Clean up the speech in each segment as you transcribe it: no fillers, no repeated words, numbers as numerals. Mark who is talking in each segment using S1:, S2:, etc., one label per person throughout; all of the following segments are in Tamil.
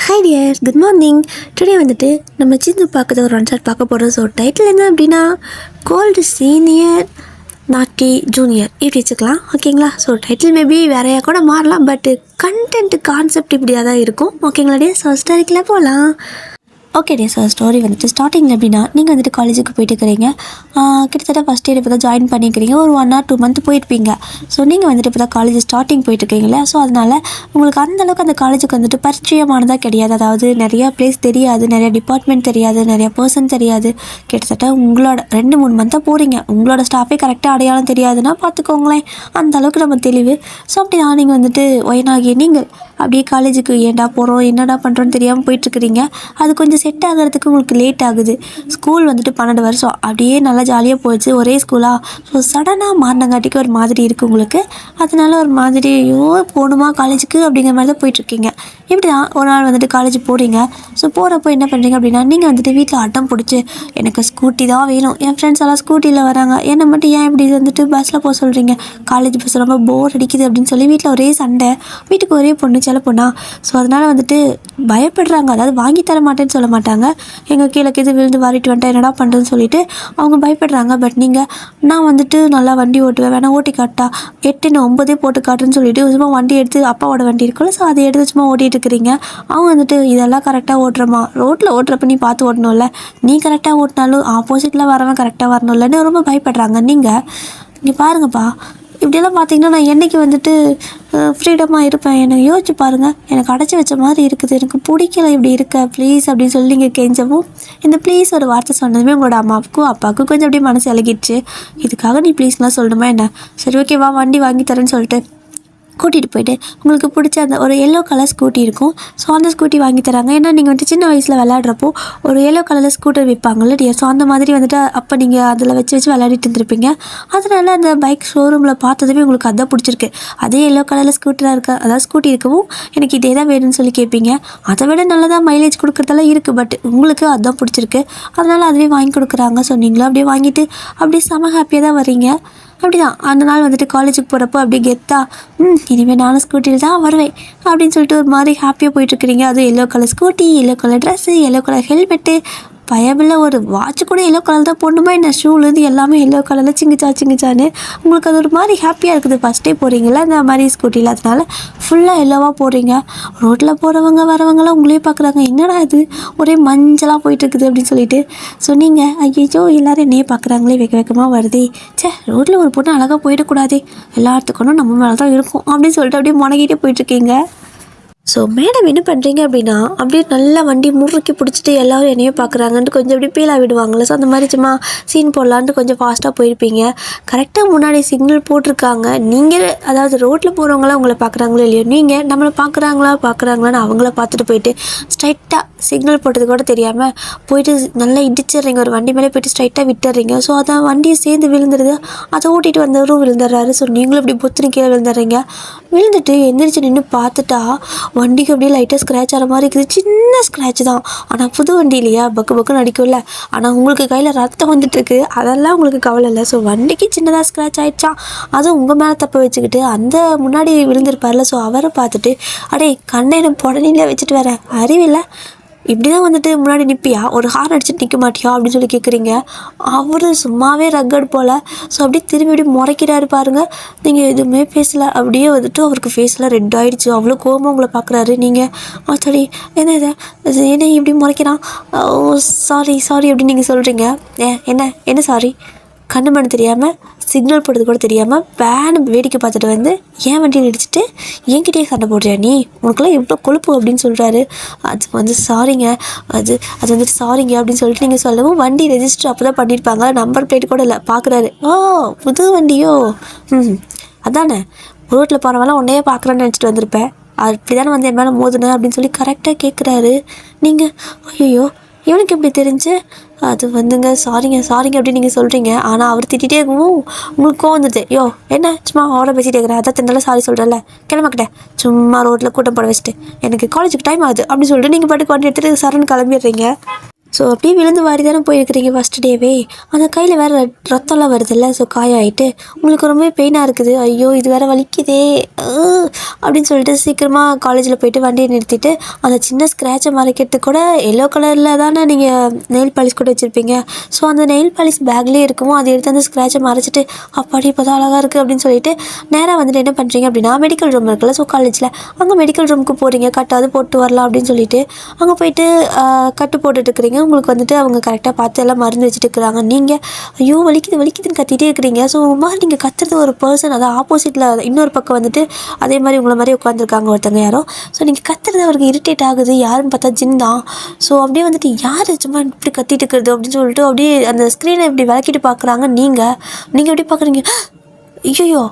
S1: Hi dear, good morning. Today வந்துட்டு நம்ம சிந்து பார்க்குறது ஒரு ஒன் ஷாட் பார்க்க போகிறோம். ஸோ டைட்டில் என்ன அப்படின்னா கோல்டு சீனியர் நாட்டி ஜூனியர் இப்படி வச்சுக்கலாம், ஓகேங்களா? ஸோ டைட்டில் மேபி வேறையாக கூட மாறலாம், பட் கண்டென்ட் கான்செப்ட் இப்படியாக தான் இருக்கும், ஓகேங்களா டியர்? ஸோ ஸ்டோரிக்கெலாம் போகலாம். ஓகே டே சார், ஸ்டோரி வந்துட்டு ஸ்டார்டிங்கில் எப்படின்னா, நீங்கள் வந்துட்டு காலேஜுக்கு போயிட்டு இருக்கிறீங்க. கிட்டத்தட்ட ஃபஸ்ட் இயர் இப்போ தான் ஜாயின் பண்ணிக்கிறீங்க. ஒரு 1 or 2 month போயிருப்பீங்க. ஸோ நீங்கள் வந்துட்டு இப்போ தான் காலேஜ் ஸ்டார்டிங் போயிட்டுருக்கீங்களா? ஸோ அதனால் உங்களுக்கு அந்தளவுக்கு அந்த காலேஜுக்கு வந்துட்டு பரிச்சயமானதாக கிடையாது. அதாவது நிறையா பிளேஸ் தெரியாது, நிறையா டிபார்ட்மெண்ட் தெரியாது, நிறையா பர்சன் தெரியாது. கிட்டத்தட்ட உங்களோட 2-3 month போகிறீங்க. உங்களோட ஸ்டாஃபே கரெக்டாக அடையாளம் தெரியாதுன்னா பார்த்துக்கோங்களேன், அந்தளவுக்கு நம்ம தெளிவு. ஸோ அப்படி தான் நீங்கள் வந்துட்டு ஒயனாகி நீங்கள் அப்படியே காலேஜுக்கு ஏன்டா போகிறோம் என்னடா பண்ணுறோன்னு தெரியாமல் போயிட்டுருக்குறீங்க. அது கொஞ்சம் செட் ஆகிறதுக்கு உங்களுக்கு லேட் ஆகுது. ஸ்கூல் வந்துட்டு 12 வருஷம் அப்படியே நல்லா ஜாலியாக போச்சு, ஒரே ஸ்கூலாக. ஸோ சடனாக மாறினங்காட்டிக்கு ஒரு மாதிரி இருக்குது உங்களுக்கு. அதனால ஒரு மாதிரி ஐயோ போகணுமா காலேஜுக்கு அப்படிங்கிற மாதிரி தான் போயிட்டுருக்கீங்க. இப்படி தான் ஒரு நாள் வந்துட்டு காலேஜ் போகிறீங்க. ஸோ போகிறப்போ என்ன பண்ணுறீங்க அப்படின்னா, நீங்கள் வந்துட்டு வீட்டில் அட்டம் பிடிச்சி எனக்கு ஸ்கூட்டி தான் வேணும், என் ஃப்ரெண்ட்ஸ் எல்லாம் ஸ்கூட்டியில் வராங்க, என்னை மட்டும் ஏன் இப்படி வந்துட்டு பஸ்ஸில் போக சொல்கிறீங்க, காலேஜ் பஸ் ரொம்ப போர் அடிக்குது அப்படின்னு சொல்லி வீட்டில் ஒரே சண்டை. வீட்டுக்கு ஒரே பொண்ணு சில பொண்ணா. ஸோ அதனால் வந்துட்டு பயப்படுறாங்க. அதாவது வாங்கி தர மாட்டேன்னு சொல்ல மாட்டாங்க, எங்கள் கீழே இது விழுந்து வாரிட்டு வந்துட்டேன் என்னடா பண்ணுறதுன்னு சொல்லிட்டு அவங்க பயப்படுறாங்க. பட் நீங்கள் நான் வந்துட்டு நல்லா வண்டி ஓட்டுவேன், வேணா ஓட்டி காட்டா 8-9 போட்டு காட்டுன்னு சொல்லிட்டு சும்மா வண்டி எடுத்து, அப்பாவோட வண்டி இருக்குல்ல, ஸோ அதை எடுத்து சும்மா ஓட்டிகிட்டு இருக்கிறீங்க. அவங்க வந்துட்டு இதெல்லாம் கரெக்டாக ஓட்டுறமா, ரோட்டில் ஓட்டுறப்ப நீ பார்த்து ஓட்டணும்ல, நீ கரெக்டாக ஓட்டினாலும் ஆப்போசிட்டில் வரவன் கரெக்டாக வரணும்லன்னு ரொம்ப பயப்படுறாங்க. நீங்கள் இங்கே பாருங்கப்பா, இப்படியெல்லாம் பார்த்தீங்கன்னா நான் என்றைக்கு வந்துட்டு ஃப்ரீடமாக இருப்பேன், எனக்கு யோசிச்சு பாருங்கள், எனக்கு அடைச்சி வச்ச மாதிரி இருக்குது, எனக்கு பிடிக்கல இப்படி இருக்க, ப்ளீஸ் அப்படின்னு சொல்லி நீங்கள் கெஞ்சவும், இந்த ப்ளீஸ் ஒரு வார்த்தை சொன்னதுமே உங்களோட அம்மாவுக்கும் அப்பாவுக்கும் கொஞ்சம் அப்படியே மனசு இலகிடுச்சு. இதுக்காக நீ ப்ளீஸ்லாம் சொல்லணுமா என்ன? சரி ஓகேவா, வண்டி வாங்கி தரேன்னு சொல்லிட்டு கூட்டிகிட்டு போய்ட்டு உங்களுக்கு பிடிச்ச அந்த ஒரு எல்லோ கலர் ஸ்கூட்டி இருக்கும். ஸோ அந்த ஸ்கூட்டி வாங்கி தராங்க. ஏன்னா நீங்கள் வந்துட்டு சின்ன வயசில் விளையாடுறப்போ ஒரு எல்லோ கலரில் ஸ்கூட்டர் விற்பாங்கல்ல டியர். ஸோ அந்த மாதிரி வந்துட்டு அப்போ நீங்கள் அதில் வச்சு விளையாடிட்டு இருந்திருப்பீங்க. அதனால அந்த பைக் ஷோரூமில் பார்த்ததுமே உங்களுக்கு அதான் பிடிச்சிருக்கு. அதே எல்லோ கலரில் ஸ்கூட்டராக இருக்க, அதாவது ஸ்கூட்டி இருக்கவும் எனக்கு இதே தான் வேணும்னு சொல்லி கேட்பீங்க. அதை விட நல்லதாக மைலேஜ் கொடுக்குறதெல்லாம் இருக்குது, பட் உங்களுக்கு அதுதான் பிடிச்சிருக்கு. அதனால் அதுவே வாங்கி கொடுக்குறாங்க. ஸோ நீங்களும் அப்படியே வாங்கிட்டு அப்படியே செம ஹாப்பியாக தான் வரீங்க. அப்படி தான் அந்த நாள் வந்துட்டு காலேஜுக்கு போகிறப்போ அப்படியே கெத்தா இனிமேல் நானும் ஸ்கூட்டியில் தான் வருவேன் அப்படின்னு சொல்லிட்டு ஒரு மாதிரி ஹாப்பியாக போயிட்டுருக்கிறீங்க. அதுவும் yellow colour scooty, yellow colour dress, yellow colour helmet, பயமில்ல ஒரு வாட்ச் கூட எல்லோ கலர் தான் போடணுமா என்ன, ஷூலேருந்து எல்லாமே எல்லோ கலரில் சிங்கிச்சான்னு உங்களுக்கு அது ஒரு மாதிரி ஹாப்பியாக இருக்குது. ஃபஸ்ட்டே போகிறீங்களா இந்த மாதிரி ஸ்கூட்டியில், அதனால ஃபுல்லாக எல்லோவாக போகிறீங்க. ரோட்டில் போகிறவங்க வரவங்களாம் உங்களே பார்க்குறாங்க, என்னடா இது ஒரே மஞ்சளாக போயிட்டுருக்குது அப்படின்னு சொல்லிட்டு. ஸோ நீங்கள் ஐயோ எல்லோரும் என்னையே பார்க்குறாங்களே, வெக்கமாக வருதே, சே ரோட்டில் ஒரு பொண்ணு அழகாக போயிடக்கூடாதே, எல்லாத்துக்கும் நம்ம மேலே தான் இருக்கும் அப்படின்னு சொல்லிட்டு அப்படியே முனகிட்டே போயிட்டுருக்கீங்க. ஸோ மேடம் என்ன பண்ணுறீங்க அப்படின்னா, அப்படியே நல்லா வண்டி முறுக்கி பிடிச்சிட்டு எல்லோரும் என்னையே பார்க்குறாங்கன்ட்டு கொஞ்சம் அப்படியே பீலாக விடுவாங்களே. ஸோ அந்த மாதிரி சும்மா சீன் போடலான்ட்டு கொஞ்சம் ஃபாஸ்ட்டாக போயிருப்பீங்க. கரெக்டாக முன்னாடி சிக்னல் போட்டிருக்காங்க. நீங்கள் அதாவது ரோட்டில் போகிறவங்களாம் உங்களை பார்க்குறாங்களோ இல்லையோ, நீங்கள் நம்மளை பார்க்குறாங்களான்னு அவங்கள பார்த்துட்டு போயிட்டு ஸ்ட்ரைட்டாக சிக்னல் போட்டது கூட தெரியாமல் போயிட்டு நல்லா இடிச்சிடுறீங்க. ஒரு வண்டி மேலே போய்ட்டு ஸ்ட்ரைட்டாக விட்டுறீங்க. ஸோ அதான் வண்டியை சேர்ந்து விழுந்துருது. அதை ஓட்டிகிட்டு வந்தவரும் விழுந்துடுறாரு. ஸோ நீங்களும் இப்படி பொத்துன்னு கீழே விழுந்துடுறீங்க. விழுந்துட்டு எந்திரிச்சு நின்று பார்த்துட்டா வண்டிக்கு அப்படியே லைட்டாக ஸ்க்ராட்ச் ஆகிற மாதிரி இருக்குது. சின்ன ஸ்க்ராட்ச் தான், ஆனால் புது வண்டி இல்லையா, பக்குன்னு அடிக்கும்ல. ஆனால் உங்களுக்கு கையில் ரத்தம் வந்துட்டுருக்கு, அதெல்லாம் உங்களுக்கு கவலை இல்லை. ஸோ வண்டிக்கு சின்னதாக ஸ்க்ராட்ச் ஆகிடுச்சா, அதுவும் உங்கள் மேலே தப்ப வச்சுக்கிட்டு அந்த முன்னாடி விழுந்திருப்பார்ல, ஸோ அவரை பார்த்துட்டு அடே கண்ணை புடனிலே வச்சுட்டு வர அறிவில்லை, இப்படி தான் வந்துட்டு முன்னாடி நிற்பியா, ஒரு ஹார்ன் அடிச்சுட்டு நிற்க மாட்டியா அப்படின்னு சொல்லி கேட்குறீங்க. அவர் சும்மாவே ரக்கட் போல். ஸோ அப்படியே திரும்பி முறைக்கிறாரு பாருங்கள். நீங்கள் எதுவுமே பேசலை. அப்படியே வந்துட்டு அவருக்கு ஃபேஸில் ரெட் ஆகிடுச்சு. அவ்வளோ கோபமாக உங்களை பார்க்குறாரு. நீங்கள் சரி என்ன என்ன இப்படி முறைக்கிறான், ஓ சாரி அப்படின்னு நீங்கள் சொல்கிறீங்க. என்ன சாரி, கண்ணு மண்ணு தெரியாமல் சிக்னல் போடுறது கூட தெரியாமல் வேன் வேடிக்கை பார்த்துட்டு வந்து ஏன் வண்டியில் இடிச்சிட்டு என்கிட்டயே சண்டை போடுறியா நீ, உனக்குலாம் எவ்வளோ கொழுப்பு அப்படின்னு சொல்கிறாரு. அது வந்து சாரிங்க, அது வந்துட்டு சாரிங்க அப்படின்னு சொல்லிட்டு நீங்கள் சொல்லவும் வண்டி ரெஜிஸ்டர் அப்போ தான் பண்ணியிருப்பாங்க, நம்பர் பிளேட் கூட இல்லை. பார்க்குறாரு, ஓ புது வண்டியோ, அதானே ரோட்டில் போகிறவங்களாம் உன்னையே பார்க்குறேன்னு நினச்சிட்டு வந்திருப்பேன், அப்படி தானே வந்து என் மேலே மோதுனேன் அப்படின்னு சொல்லி கரெக்டாக கேட்குறாரு. நீங்கள் ஐயோ இவனுக்கு எப்படி தெரிஞ்சு, அது வந்துங்க சாரிங்க அப்படின்னு நீங்கள் சொல்கிறீங்க. ஆனால் அவர் திட்டிகிட்டே இருக்கவும் உங்களுக்கு கோவம் வந்துடுது. யோ என்ன சும்மா அவரை பேசிகிட்டே இருக்கிறேன், அதான் தின்னால சாரி சொல்கிறேன்ல, கிளம்பக்கிட்டேன் சும்மா ரோட்டில் கூட்டம் போட வச்சுட்டு எனக்கு காலேஜுக்கு டைம் ஆகுது அப்படின்னு சொல்லிட்டு நீங்கள் பாட்டுக்கு வண்டி எடுத்துகிட்டு சரன்னு கிளம்பிடுறீங்க. ஸோ அப்படியே விழுந்து வாரி தானே போயிருக்கிறீங்க ஃபஸ்ட் டேவே. அந்த கையில் வேறு ரத்தம்லாம் வருதுல்ல, ஸோ காயாயிட்டு உங்களுக்கு ரொம்ப பெயினாக இருக்குது. ஐயோ இது வேறு வலிக்குதே அப்படின்னு சொல்லிட்டு சீக்கிரமாக காலேஜில் போயிட்டு வண்டியை நிறுத்திட்டு அந்த சின்ன ஸ்க்ராட்சை மறைக்கிறதுக்கு கூட எல்லோ கலரில் தானே நீங்கள் நெயில் பாலிஷ் கூட வச்சுருப்பீங்க. ஸோ அந்த நெயில் பாலிஷ் பேக்லேயே இருக்கும், அதை எடுத்து அந்த ஸ்க்ராட்சை மறைச்சிட்டு அப்பாடி இப்போ தான் அழகாக இருக்குது அப்படின்னு சொல்லிட்டு நேராக வந்துட்டு என்ன பண்ணுறீங்க அப்படின்னா மெடிக்கல் ரூம் இருக்குல்ல, ஸோ காலேஜில் அங்கே மெடிக்கல் ரூமுக்கு போகிறீங்க. கட்டாவது போட்டு வரலாம் அப்படின்னு சொல்லிட்டு அங்கே போயிட்டு கட்டு போட்டுட்ருக்குறீங்க. உங்களுக்கு வந்துட்டு அவங்க கரெக்டாக பார்த்து எல்லாம் மருந்து வச்சுட்டு இருக்கிறாங்க. நீங்கள் ஐயோ வலிக்குது வலிக்குதுன்னு கத்திட்டே இருக்கிறீங்க. ஸோ ஒரு மாதிரி நீங்கள் கத்துறது ஒரு பர்சன், அதை ஆப்போசிட்டில் இன்னொரு பக்கம் வந்துட்டு அதே மாதிரி உங்களை மாதிரி உட்காந்துருக்காங்க ஒருத்தங்க யாரோ. ஸோ நீங்கள் கத்துறது அவருக்கு இரிட்டேட் ஆகுது. யாருன்னு பார்த்தா ஜின் தான். ஸோ அப்படியே வந்துட்டு யார் சும்மா இப்படி கத்திட்டு இருக்கிறது அப்படின்னு சொல்லிட்டு அப்படியே அந்த ஸ்க்ரீனை இப்படி விளக்கிட்டு பார்க்குறாங்க. நீங்கள் எப்படி பார்க்குறீங்க, ஐயோ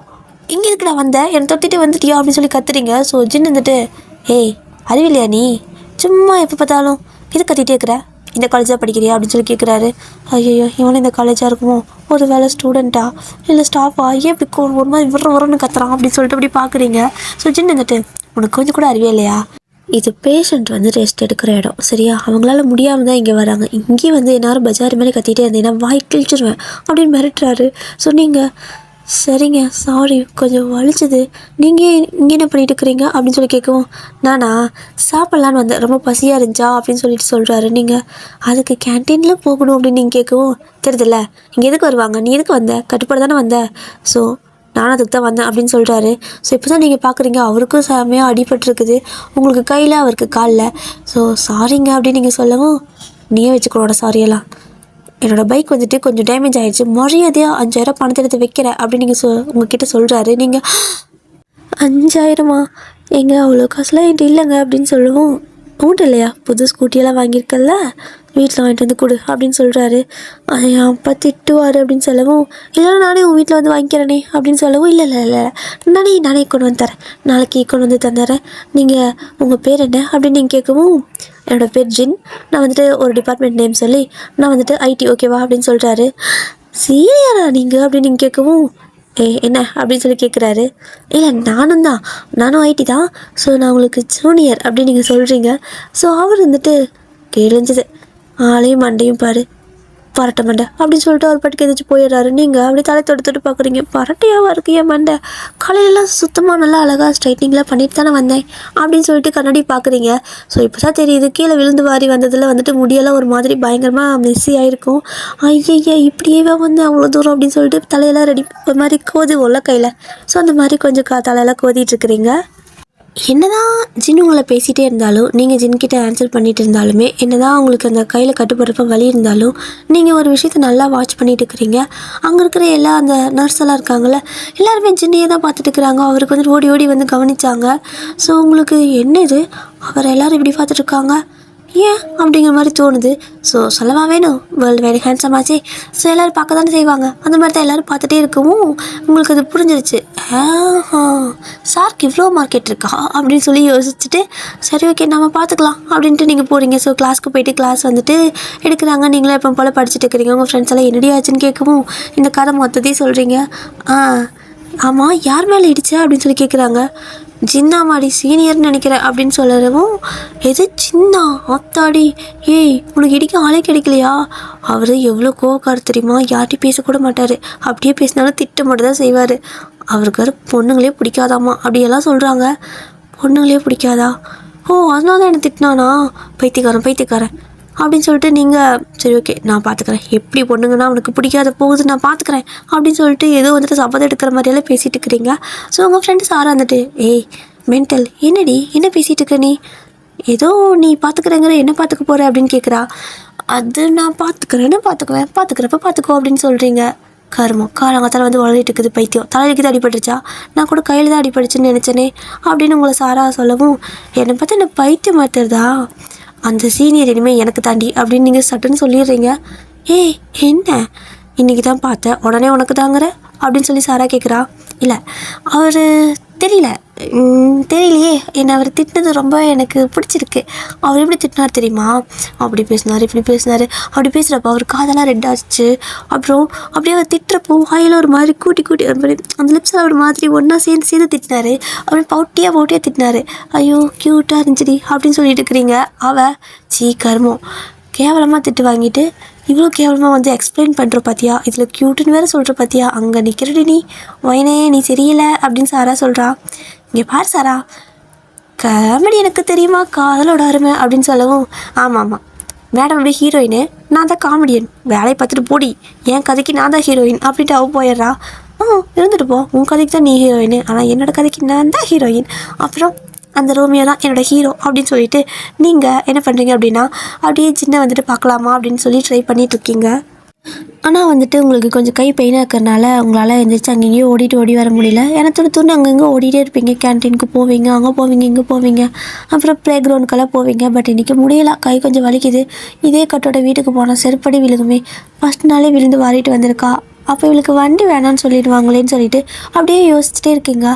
S1: இங்கே இருக்குடா வந்தேன் என்னை தொட்டிட்டு வந்துட்டியா அப்படின்னு சொல்லி கத்துறீங்க. ஸோ ஜின் வந்துட்டு ஏய் அறிவில்லையா நீ, சும்மா எப்போ பார்த்தாலும் இது கத்திட்டே இருக்கிற, இந்த காலேஜாக படிக்கிறியா அப்படின்னு சொல்லி கேட்குறாரு. ஐயோ இவனும் இந்த காலேஜாக இருக்குமோ, ஒரு வேலை ஸ்டூடெண்ட்டா இல்லை ஸ்டாஃபா, ஏன் இப்படி ஒரு மாதிரி விடுறன்னு கத்துறான் அப்படின்னு சொல்லிட்டு அப்படி பார்க்குறீங்க. ஸோ ஜின் வந்துட்டு உனக்கு கொஞ்சம் கூட அறிவே இல்லையா, இது பேஷண்ட் வந்து ரெஸ்ட் எடுக்கிற இடம் சரியா, அவங்களால முடியாமல் தான் இங்கே வராங்க, இங்கேயும் வந்து என்னாரும் பஜாரி மாதிரி கத்திகிட்டே இருந்தேன்னா வாய் கிழிச்சிருவேன் அப்படின்னு மிரட்டுறாரு. ஸோ நீங்கள் சரிங்க சாரி கொஞ்சம் வலிச்சுது, நீங்கள் இங்கே என்ன பண்ணிட்டு இருக்கிறீங்க அப்படின்னு சொல்லி கேட்கவும் நானா சாப்பிட்லான்னு வந்தேன், ரொம்ப பசியாக இருந்துச்சா அப்படின்னு சொல்லிட்டு சொல்கிறாரு. நீங்கள் அதுக்கு கேன்டீனில் போகணும் அப்படின்னு நீங்கள் கேட்கவும் தெரியுதுல்ல இங்கே எதுக்கு வருவாங்க, நீ எதுக்கு வந்த, கட்டுப்பாடு தானே வந்த, ஸோ நானும் அதுக்கு தான் வந்தேன் அப்படின்னு சொல்கிறாரு. ஸோ இப்போ தான் நீங்கள் பார்க்குறீங்க அவருக்கும் செமையாக அடிபட்டுருக்குது, உங்களுக்கு கையில் அவருக்கு காலில். ஸோ சாரிங்க அப்படின்னு நீங்கள் சொல்லவும் நீயே வச்சுக்கோட சாரியெல்லாம், என்னோடய பைக் வந்துட்டு கொஞ்சம் டேமேஜ் ஆகிடுச்சு, மரியாதையாக 5000 பணத்தை எடுத்து வைக்கிறேன் அப்படின்னு நீங்கள் உங்ககிட்ட சொல்கிறாரு. நீங்கள் 5000மா எங்க அவ்வளோ காசுலாம் என்கிட்ட இல்லைங்க அப்படின்னு சொல்லவும் உங்கள்கிட்ட இல்லையா, புது ஸ்கூட்டியெல்லாம் வாங்கியிருக்கல வீட்டில் வாங்கிட்டு வந்து கொடு அப்படின்னு சொல்கிறாரு. என் அப்பா திட்டுவார் அப்படின்னு சொல்லவும் இல்லைனா நானே உங்கள் வீட்டில் வந்து வாங்கிக்கிறேனே அப்படின்னு சொல்லவும் இல்லை இல்லை இல்லை நானே கொண்டு வந்து தரேன், நாளைக்கு கொண்டு வந்து தந்துடுறேன், நீங்கள் உங்கள் பேர் என்ன அப்படின்னு நீங்கள் கேட்கவும் என்னோடய பேர் ஜின், நான் வந்துட்டு ஒரு டிபார்ட்மெண்ட் நேம் சொல்லி நான் வந்துட்டு ஐடி ஓகேவா அப்படின்னு சொல்கிறாரு. சீனியரா நீங்கள் அப்படின்னு நீங்கள் கேட்கவும் என்ன அப்படின்னு சொல்லி கேட்குறாரு. இல்லை நானும் ஐடி தான், ஸோ நான் உங்களுக்கு ஜூனியர் அப்படின்னு நீங்கள் சொல்கிறீங்க. ஸோ அவர் வந்துட்டு கிழிஞ்சது ஆளையும் மண்டையும் பாரு பரட்டை மண்டை அப்படின்னு சொல்லிட்டு அவர் பாட்டுக்கு எதாச்சும் போயிடுறாரு. நீங்கள் அப்படியே தலை தொட்டு பார்க்குறீங்க, பரட்டையாவா இருக்கு என் மண்டை, காலையிலலாம் சுத்தமாக நல்லா அழகாக ஸ்ட்ரைட்னிங்லாம் பண்ணிட்டு தானே வந்தேன் அப்படின்னு சொல்லிட்டு கண்ணாடி பார்க்குறீங்க. ஸோ இப்போ தான் தெரியுது கீழே விழுந்து வாரி வந்ததில் வந்துட்டு முடியெல்லாம் ஒரு மாதிரி பயங்கரமாக மெஸ்ஸி ஆகிருக்கும். ஐயா இப்படியே வந்து அவ்வளோ தூரம் அப்படின்னு சொல்லிட்டு தலையெல்லாம் ரெடி ஒரு மாதிரி கோதுவோம்ல கையில், ஸோ அந்த மாதிரி கொஞ்சம் தலையெல்லாம் கோதிட்டுருக்குறீங்க. என்னதான் ஜின் உங்களை பேசிகிட்டே இருந்தாலும் நீங்கள் ஜின்கிட்ட ஆன்சர் பண்ணிகிட்டு இருந்தாலுமே என்னதான் உங்களுக்கு அந்த கையில் கட்டுப்படுறப்ப வலி இருந்தாலும் நீங்கள் ஒரு விஷயத்தை நல்லா வாட்ச் பண்ணிட்டு இருக்கிறீங்க. அங்கே இருக்கிற அந்த நர்ஸ் எல்லாம் இருக்காங்கள்ல எல்லாருமே ஜின்னையே தான் பார்த்துட்டு இருக்கிறாங்க. அவருக்கு வந்து ஓடி ஓடி வந்து கவனிச்சாங்க. ஸோ உங்களுக்கு என்ன இது அவர் எல்லோரும் இப்படி பார்த்துட்ருக்காங்க ஏன் அப்படிங்கிற மாதிரி தோணுது. ஸோ சொல்லவா வேணும், வேர்ல்டு வெரி ஹேண்ட்ஸம் ஆச்சே, ஸோ எல்லோரும் பார்க்க தானே செய்வாங்க, அந்த மாதிரி தான் எல்லோரும் பார்த்துட்டே இருக்கவும் உங்களுக்கு அது புரிஞ்சிருச்சு. சாருக்கு இவ்வளோ மார்க்கெட் இருக்கா அப்படின்னு சொல்லி யோசிச்சுட்டு சரி ஓகே நம்ம பார்த்துக்கலாம் அப்படின்ட்டு நீங்கள் போகிறீங்க. ஸோ கிளாஸ்க்கு போயிட்டு கிளாஸ் வந்துட்டு எடுக்கிறாங்க. நீங்களும் எப்போ போல் படிச்சுட்டு இருக்கிறீங்க. உங்கள் ஃப்ரெண்ட்ஸ் எல்லாம் என்னடி ஆச்சுன்னு கேட்கவும் இந்த கதை மொத்தத்தையும் சொல்கிறீங்க. ஆமாம் யார் மேலே இடிச்சா அப்படின்னு சொல்லி கேட்குறாங்க. ஜின்னா மாடி சீனியர்னு நினைக்கிறேன் அப்படின்னு சொல்லவும் எது சின்னா ஆத்தாடி ஏய் உனக்கு இடிக்க ஆளே கிடைக்கலையா, அவர் எவ்வளோ கோவக்கார் தெரியுமா, யார்ட்டையும் பேசக்கூட மாட்டார், அப்படியே பேசினாலும் திட்ட மட்டும் தான் செய்வார், அவருக்கு வேறு பொண்ணுங்களே பிடிக்காதாம்மா அப்படியெல்லாம் சொல்கிறாங்க. பொண்ணுங்களே பிடிக்காதா, ஓ அதனால தான் என்னை திட்டினானா, பைத்தியக்காரன் அப்படின்னு சொல்லிட்டு நீங்கள் சரி ஓகே நான் பார்த்துக்கிறேன், எப்படி பொண்ணுங்கன்னா அவனுக்கு பிடிக்காத போகுது நான் பார்த்துக்கிறேன் அப்படின்னு சொல்லிட்டு ஏதோ வந்துட்டு சபதம் எடுக்கிற மாதிரியெல்லாம் பேசிகிட்டு இருக்கிறீங்க. ஸோ உங்கள் ஃப்ரெண்டு சாரா வந்துட்டு ஏய் மென்டல் என்னடி என்ன பேசிகிட்டு இருக்க நீ, ஏதோ நீ பார்த்துக்கிறேங்கிற என்ன பார்த்துக்க போகிற அப்படின்னு கேட்குறா. அது நான் பார்த்துக்கிறப்ப பார்த்துக்கோ அப்படின்னு சொல்கிறீங்க. கருமம் காலங்காத்தால வந்து வளரிட்டு இருக்குது பைத்தியம், தலைக்கு தான் அடிபட்டுருச்சா, நான் கூட கையில் தான் அடிபட்டுச்சுன்னு நினச்சேனே அப்படின்னு உங்களை சாரா சொல்லவும் என்னை பார்த்தா என்ன பைத்தியம் மாத்துறதா, அந்த சீனியர் இனிமேல் எனக்கு தாண்டி அப்படின்னு நீங்கள் சட்டுன்னு சொல்லிடுறீங்க. ஏய் என்ன இன்றைக்கி தான் பார்த்தேன் உடனே உனக்கு தாங்கிற அப்படின்னு சொல்லி சாரா கேட்குறா. இல்லை அவர் தெரியலையே என்னை அவர் திட்டினது ரொம்ப எனக்கு பிடிச்சிருக்கு, அவர் எப்படி திட்டினார் தெரியுமா, அப்படி பேசினார் இப்படி பேசினார், அப்படி பேசுகிறப்போ அவர் காதெல்லாம் ரெட் ஆச்சு, அப்புறம் அப்படியே அவர் திட்டுறப்போ வாயில் ஒரு மாதிரி கூட்டி அந்த லிப்ஸில் ஒரு மாதிரி ஒன்றா சேர்ந்து திட்டினார், அப்படி பவுட்டியாக திட்டினார். ஐயோ க்யூட்டாக இருந்துச்சுடி அப்படின்னு சொல்லிட்டு இருக்கிறீங்க. அவள் கர்மம் கேவலமாக திட்டு வாங்கிட்டு இவ்வளோ கேவலமாக வந்து எக்ஸ்பிளைன் பண்ணுற பார்த்தியா, இதில் க்யூட்டுன்னு வேறு சொல்கிற பார்த்தியா, அங்கே நிற்கிறடி நீ ஒயனே நீ சரியில்லை அப்படின்னு சாரா சொல்கிறா. இங்கே பார் சாரா, காமெடி எனக்கு தெரியுமா காதலோட அருமை அப்படின்னு சொல்லவும், ஆமாம் ஆமாம் மேடம் அப்படியே ஹீரோயின், நான் தான் காமெடியன், வேலையை பார்த்துட்டு போடி, என் கதைக்கு நான் தான் ஹீரோயின் அப்படின்ட்டு அவள் போயிடுறா. இருந்துட்டு போ, உன் கதைக்கு தான் நீ ஹீரோயின், ஆனால் என்னோடய கதைக்கு நான் தான் ஹீரோயின், அப்புறம் அந்த ரோமியோ தான் என்னோடய ஹீரோ அப்படின்னு சொல்லிட்டு நீங்கள் என்ன பண்ணுறீங்க அப்படின்னா அப்படியே சின்ன வந்துட்டு பார்க்கலாமா அப்படின்னு சொல்லி ட்ரை பண்ணிகிட்ருக்கீங்க. ஆனால் வந்துட்டு உங்களுக்கு கொஞ்சம் கை பெயினாக இருக்கிறனால உங்களால் எழுந்திரிச்சு அங்கேயும் ஓடி வர முடியல. எனக்கு துணி அங்கங்கே ஓடிட்டே இருப்பீங்க, கேன்டீனுக்கு போவீங்க, அங்கே போவீங்க, இங்கே போவீங்க, அப்புறம் ப்ளே கிரவுண்டுக்கெல்லாம் போவீங்க. பட் இன்றைக்கி முடியல, கை கொஞ்சம் வலிக்குது. இதே கட்டோட வீட்டுக்கு போனால் செருப்படி விழுகுமே, ஃபஸ்ட் நாளே விழுந்து வாரிட்டு வந்திருக்கா, அப்போ இவளுக்கு வண்டி வேணான்னு சொல்லிடுவாங்களேன்னு சொல்லிட்டு அப்படியே யோசிச்சுட்டே இருக்கீங்க.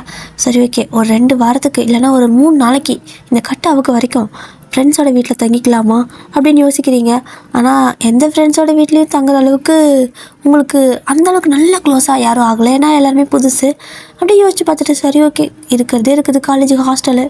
S1: சரி ஓகே, ஒரு 2 வாரத்துக்கு இல்லைனா ஒரு 3 நாளைக்கு இந்த கட்டாவுக்கு வரைக்கும் ஃப்ரெண்ட்ஸோட வீட்டில் தங்கிக்கலாமா அப்படின்னு யோசிக்கிறீங்க. ஆனால் எந்த ஃப்ரெண்ட்ஸோட வீட்லேயும் தங்குற அளவுக்கு உங்களுக்கு அந்தளவுக்கு நல்ல க்ளோஸாக யாரும் ஆகலை, ஏன்னா எல்லாருமே புதுசு. அப்படியே யோசிச்சு பார்த்துட்டு சரி ஓகே, இருக்கிறதே இருக்குது காலேஜ் ஹாஸ்டலு,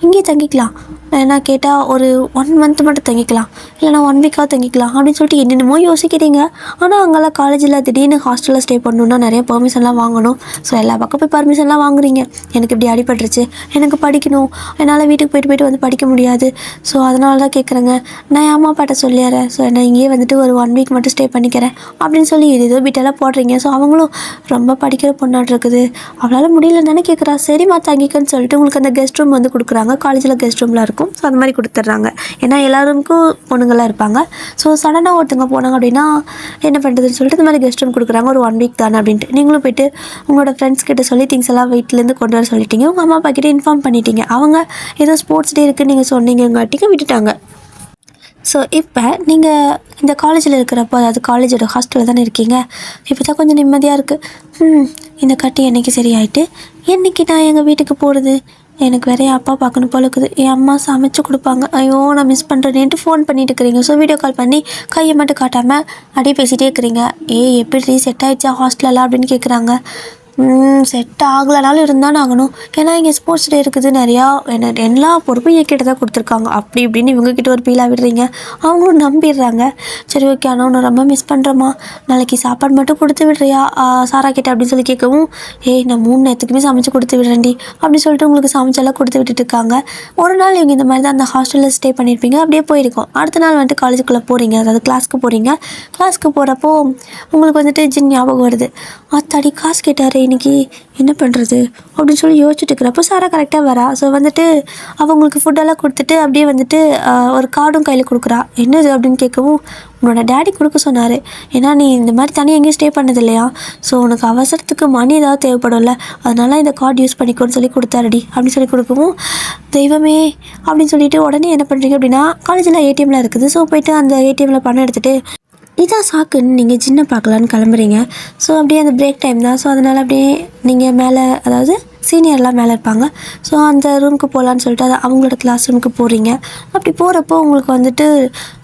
S1: இங்கேயே தங்கிக்கலாம், ஏன்னா கேட்டால் ஒரு 1 மந்த் மட்டும் தங்கிக்கலாம், இல்லைனா 1 வீக்காக தங்கிக்கலாம் அப்படின்னு சொல்லிட்டு என்னென்னமோ யோசிக்கிறீங்க. ஆனால் அங்கெல்லாம் காலேஜில் திடீர்னு ஹாஸ்டலில் ஸ்டே பண்ணணுன்னா நிறைய பெர்மிஷன்லாம் வாங்கணும். ஸோ எல்லா பக்கம் போய் பர்மிஷன்லாம் வாங்குறீங்க. எனக்கு இப்படி அடிபட்டுருச்சு, எனக்கு படிக்கணும், என்னால் வீட்டுக்கு போயிட்டு வந்து படிக்க முடியாது, ஸோ அதனால தான் கேட்குறேங்க, நான் என் அம்மா அப்பாட்ட சொல்லிடுறேன், ஸோ நான் இங்கேயே வந்துட்டு ஒரு 1 வீக் மட்டும் ஸ்டே பண்ணிக்கிறேன் அப்படின்னு சொல்லி ஏதோ பிட்டெல்லாம் போடுறீங்க. ஸோ அவங்களும் ரொம்ப படிக்கிற பொண்ணாட்டு இருக்குது, அவளால் முடியலன்னு தானே கேட்குறா, சரிம்மா தங்கிக்கன்னு சொல்லிட்டு உங்களுக்கு அந்த கெஸ்ட் ரூம் வந்து கொடுக்குறாங்க. காலேஜில் கெஸ்ட் ரூம்லாம் இருக்கும், ஸோ அந்த மாதிரி கொடுத்துட்றாங்க. ஏன்னா எல்லாருக்கும் பொண்ணுங்களாம் இருப்பாங்க. ஸோ சடனாக ஒருத்தங்க போனாங்க அப்படின்னா என்ன பண்ணுறதுன்னு சொல்லிட்டு இந்த மாதிரி கெஸ்ட் ரூம் கொடுக்குறாங்க. ஒரு 1 வீக் தானே அப்படின்ட்டு நீங்களும் போய்ட்டு உங்களோட ஃப்ரெண்ட்ஸ் கிட்ட சொல்லி திங்ஸ் எல்லாம் வீட்டிலேருந்து கொண்டு வர சொல்லிட்டீங்க. உங்கள் அம்மா அப்பா கிட்டே இன்ஃபார்ம் பண்ணிட்டீங்க. அவங்க ஏதோ ஸ்போர்ட்ஸ் டே இருக்குதுன்னு நீங்கள் சொன்னீங்கங்காட்டிக்கு விட்டுட்டாங்க. ஸோ இப்போ நீங்கள் இந்த காலேஜில் இருக்கிறப்போ, அதாவது காலேஜோட ஹாஸ்டலில் தானே இருக்கீங்க, இப்போ தான் கொஞ்சம் நிம்மதியாக இருக்குது. இந்த கட்டி என்றைக்கு சரியாயிட்டு என்றைக்கு நான் எங்கள் வீட்டுக்கு போகிறது, எனக்கு வேற என் அப்பா பார்க்கணும் போல இருக்குது, என் அம்மா சமைச்சு கொடுப்பாங்க, ஐயோ நான் மிஸ் பண்ணுறேன்ட்டு ஃபோன் பண்ணிட்டு இருக்கிறீங்க. ஸோ வீடியோ கால் பண்ணி கையை மட்டும் காட்டாமல் அப்படியே பேசிகிட்டே இருக்கிறீங்க. எப்படி செட் ஆகிடுச்சா ஹாஸ்டலெல்லாம் அப்படின்னு கேட்குறாங்க. செட் ஆகலைனாலும் இருந்தாலும் ஆகணும், ஏன்னா இங்கே ஸ்போர்ட்ஸ் டே இருக்குது, நிறையா எல்லா பொறுப்பும் என்கிட்ட தான் கொடுத்துருக்காங்க அப்படி இப்படின்னு இவங்ககிட்ட ஒரு பீலாக விடுறீங்க. அவங்களும் நம்பிடுறாங்க. சரி ஓகே, ஆனால் உன்னை ரொம்ப மிஸ் பண்ணுறேம்மா, நாளைக்கு சாப்பாடு மட்டும் கொடுத்து விடுறியா சாரா கிட்ட அப்படின்னு சொல்லி கேட்கவும், நான் 3 நேரத்துக்குமே சமைச்சு கொடுத்து விடுறேன்டி அப்படின்னு சொல்லிட்டு உங்களுக்கு சமைச்செல்லாம் கொடுத்து விட்டுட்டு இருக்காங்க. ஒரு நாள் இவங்க இந்த மாதிரி தான் அந்த ஹாஸ்டலில் ஸ்டே பண்ணியிருப்பீங்க, அப்படியே போயிருக்கோம். அடுத்த நாள் வந்துட்டு காலேஜுக்குள்ளே போகிறீங்க, அதாவது கிளாஸ்க்கு போகிறீங்க. கிளாஸ்க்கு போகிறப்போ உங்களுக்கு வந்துட்டு ஜின் ஞாபகம் வருது. அத்தாடி காசு கேட்டார் இன்னைக்கு, என்ன பண்ணுறது அப்படின்னு சொல்லி யோசிச்சுட்டு இருக்கிறப்போ சாரா கரெக்டாக வரா. ஸோ வந்துட்டு அவங்களுக்கு ஃபுட்டெல்லாம் கொடுத்துட்டு அப்படியே வந்துட்டு ஒரு கார்டும் கையில் கொடுக்குறா. என்னது அப்படின்னு கேட்கவும், உன்னோட டேடி கொடுக்க சொன்னார், ஏன்னா நீ இந்த மாதிரி தனியாக எங்கேயும் ஸ்டே பண்ணது இல்லையா, ஸோ உனக்கு அவசரத்துக்கு மணி ஏதாவது தேவைப்படும்ல, அதனால இந்த கார்டு யூஸ் பண்ணிக்கோன்னு சொல்லி கொடுத்தாருடி அப்படின்னு சொல்லி கொடுக்கவும், தெய்வமே அப்படின்னு சொல்லிட்டு உடனே என்ன பண்ணுறீங்க அப்படின்னா காலேஜில் ஏடிஎம்மில் இருக்குது. ஸோ போய்ட்டு அந்த ஏடிஎம்மில் பணம் எடுத்துகிட்டு இதான் சாக்குன்னு நீங்கள் சின்ன பார்க்கலான்னு கிளம்புறீங்க. ஸோ அப்படியே அந்த பிரேக் டைம் தான், ஸோ அதனால் அப்படியே நீங்கள் மேலே, அதாவது சீனியர்லாம் மேலே இருப்பாங்க, ஸோ அந்த ரூமுக்கு போகலான்னு சொல்லிட்டு அது அவங்களோட கிளாஸ் ரூமுக்கு போகிறீங்க. அப்படி போகிறப்போ உங்களுக்கு வந்துட்டு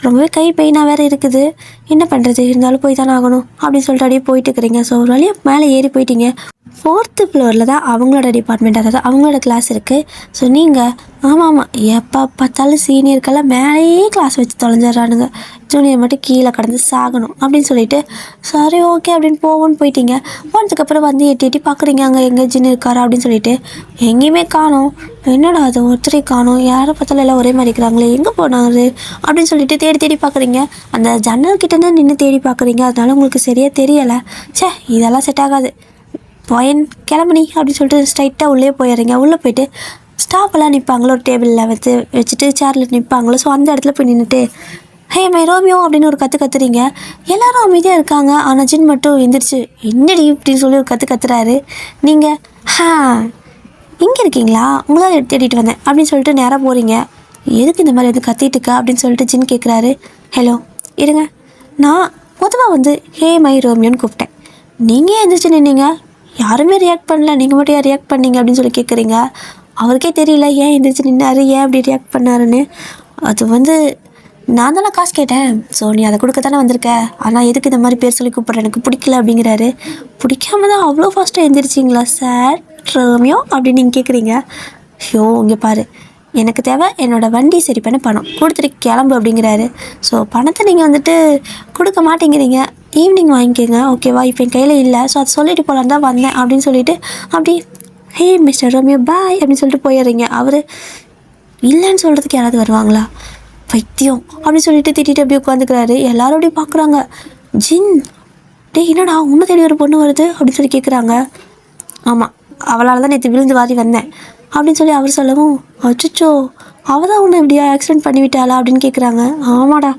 S1: ரொம்பவே கை பெயினாக வேறு இருக்குது. என்ன பண்ணுறது, இருந்தாலும் போய் தானே ஆகணும் அப்படின்னு சொல்லிட்டு அப்படியே போயிட்டு இருக்கிறீங்க. ஸோ ஒரு வழியாக மேலே ஏறி போயிட்டீங்க. 4th ஃப்ளோரில் தான் அவங்களோட டிபார்ட்மெண்ட், அதாவது அவங்களோட கிளாஸ் இருக்குது. ஸோ நீங்கள் ஆமாம் எப்போ பார்த்தாலும் சீனியருக்கெல்லாம் மேலேயே கிளாஸ் வச்சு தொலைஞ்சிட்றானுங்க, ஜூனியர் மட்டும் கீழே கடந்து சாகணும் அப்படின்னு சொல்லிட்டு சரி ஓகே அப்படின்னு போயிட்டீங்க. போனதுக்கப்புறம் வந்து எட்டி பார்க்குறீங்க, அங்கே எங்கே ஜின்னு இருக்காரா அப்படின்னு சொல்லிட்டு எங்கேயுமே காணோம். என்னடா அது ஒருத்தரை காணோம், யாரை பார்த்தாலும் எல்லாம் ஒரே மாதிரி இருக்கிறாங்களே, எங்கே போனாரு அப்படின்னு சொல்லிட்டு தேடி பார்க்குறீங்க. அந்த ஜன்னல்கிட்டேருந்து நின்று தேடி பார்க்குறீங்க, அதனால உங்களுக்கு சரியாக தெரியலை. இதெல்லாம் செட் ஆகாது, போயன் கிளம்புனி அப்படின்னு சொல்லிட்டு ஸ்ட்ரைட்டாக உள்ளே போயிடுறீங்க. உள்ளே போயிட்டு ஸ்டாஃபெல்லாம் நிற்பாங்களோ, ஒரு டேபிளில் வச்சுட்டு சேரில் நிற்பாங்களோ, ஸோ அந்த இடத்துல போய் நின்றுட்டு ஹே மை ரோமியோ அப்படின்னு ஒரு கத்துறீங்க. எல்லாரும் அமைதியாக இருக்காங்க, ஆனால் ஜின் மட்டும் எந்திரிச்சு என்னடி இப்படின்னு சொல்லி ஒரு கத்துறாரு. நீங்கள் இங்கே இருக்கீங்களா, உங்களால் தேடிட்டு வந்தேன் அப்படின்னு சொல்லிட்டு நேராக போகிறீங்க. எதுக்கு இந்த மாதிரி வந்து கத்திட்டு இருக்கா அப்படின்னு சொல்லிட்டு ஜின் கேட்குறாரு. ஹலோ இருங்க, நான் பொதுவாக வந்து ஹே மை ரோமியோன்னு கூப்பிட்டேன், நீங்கள் ஏன் எந்திரிச்சு நின்னீங்க, யாருமே ரியாக்ட் பண்ணல, நீங்கள் மட்டும் யார் ரியாக்ட் பண்ணீங்க அப்படின்னு சொல்லி கேட்குறீங்க. அவருக்கே தெரியல ஏன் எந்திரிச்சு நின்னாரு, ஏன் அப்படி ரியாக்ட் பண்ணாருன்னு. அது வந்து நான் தானே காசு கேட்டேன், ஸோ நீ அதை கொடுக்க தானே வந்திருக்க, ஆனால் எதுக்கு இந்த மாதிரி பேர் சொல்லி கூப்பிட்றேன், எனக்கு பிடிக்கல அப்படிங்கிறாரு. பிடிக்காம தான் அவ்வளோ ஃபாஸ்ட்டாக எழுந்திரிச்சிங்களா சார் ரோமியோ அப்படின்னு நீங்கள் கேட்குறீங்க. ஐயோ இங்கே பாரு, எனக்கு தேவை என்னோடய வண்டி சரி பண்ண பணம் கொடுத்துட்டு கிளம்பு அப்படிங்கிறாரு. ஸோ பணத்தை நீங்கள் வந்துட்டு கொடுக்க மாட்டேங்கிறீங்க, ஈவினிங் வாங்கிக்கோங்க ஓகேவா, இப்போ என் கையில் இல்லை, ஸோ அதை சொல்லிட்டு போகலான்னு தான் வந்தேன் அப்படின்னு சொல்லிட்டு அப்படி ஹே மிஸ்டர் ரோமியோ பாய் அப்படின்னு சொல்லிட்டு போயிடுறீங்க. அவர் இல்லைன்னு சொல்கிறதுக்கு யாராவது வருவாங்களா, பைத்தியம் அப்படின்னு சொல்லிட்டு திட்டிட்டு அப்படி உட்காந்துக்கிறாரு. எல்லாரும் அப்படி பார்க்குறாங்க. ஜின் டே என்னடா உன்னை தேடி ஒரு பொண்ணு வருது அப்படின்னு சொல்லி கேட்குறாங்க. ஆமாம், அவளால் தான் நேற்று விழுந்து வாரி வந்தேன் அப்படின்னு சொல்லி அவர் சொல்லவும், அச்சோ அவள் தான் ஒன்று இப்படியா ஆக்சிடென்ட் பண்ணிவிட்டாளா அப்படின்னு கேட்குறாங்க. ஆமாடா.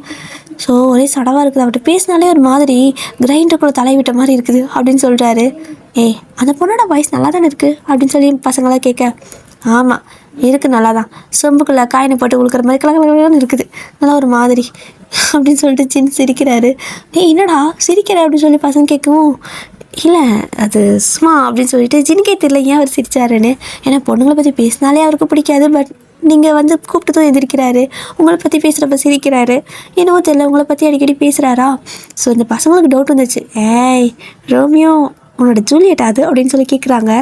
S1: ஸோ ஒரே சடவாக இருக்குது, அவர்கிட்ட பேசினாலே ஒரு மாதிரி கிரைண்டருக்குள்ளே தலை விட்ட மாதிரி இருக்குது அப்படின்னு சொல்கிறாரு. அந்த பொண்ணோட வாய்ஸ் நல்லா தானே இருக்குது அப்படின்னு சொல்லி பசங்களாம் கேட்க, ஆமாம் இருக்குது நல்லா தான், செம்புக்குள்ளே காயினை போட்டு உழுக்கிற மாதிரி கலகலன்னு இருக்குது, நல்லா ஒரு மாதிரி அப்படின்னு சொல்லிட்டு சின்ன சிரிக்கிறாரு. என்னடா சிரிக்கிற அப்படின்னு சொல்லி பசங்க கேட்கவும், இல்லை அது சும்மா அப்படின்னு சொல்லிட்டு ஜின்னுக்கே தெரியல ஏன் அவர் சிரிச்சாருன்னு. ஏன்னா பொண்ணுங்களை பற்றி பேசினாலே அவருக்கு பிடிக்காது, பட் நீங்கள் வந்து கூப்பிட்டுதான் எந்திரிக்கிறாரு, உங்களை பற்றி பேசுகிறப்ப சிரிக்கிறாரு, என்னவோ தெரியல உங்களை பற்றி அடிக்கடி பேசுகிறாரா. ஸோ இந்த பசங்களுக்கு டவுட் வந்துச்சு, ஏய் ரோமியோ உன்னோட ஜூலியட் அது அப்படின்னு சொல்லி கேட்குறாங்க.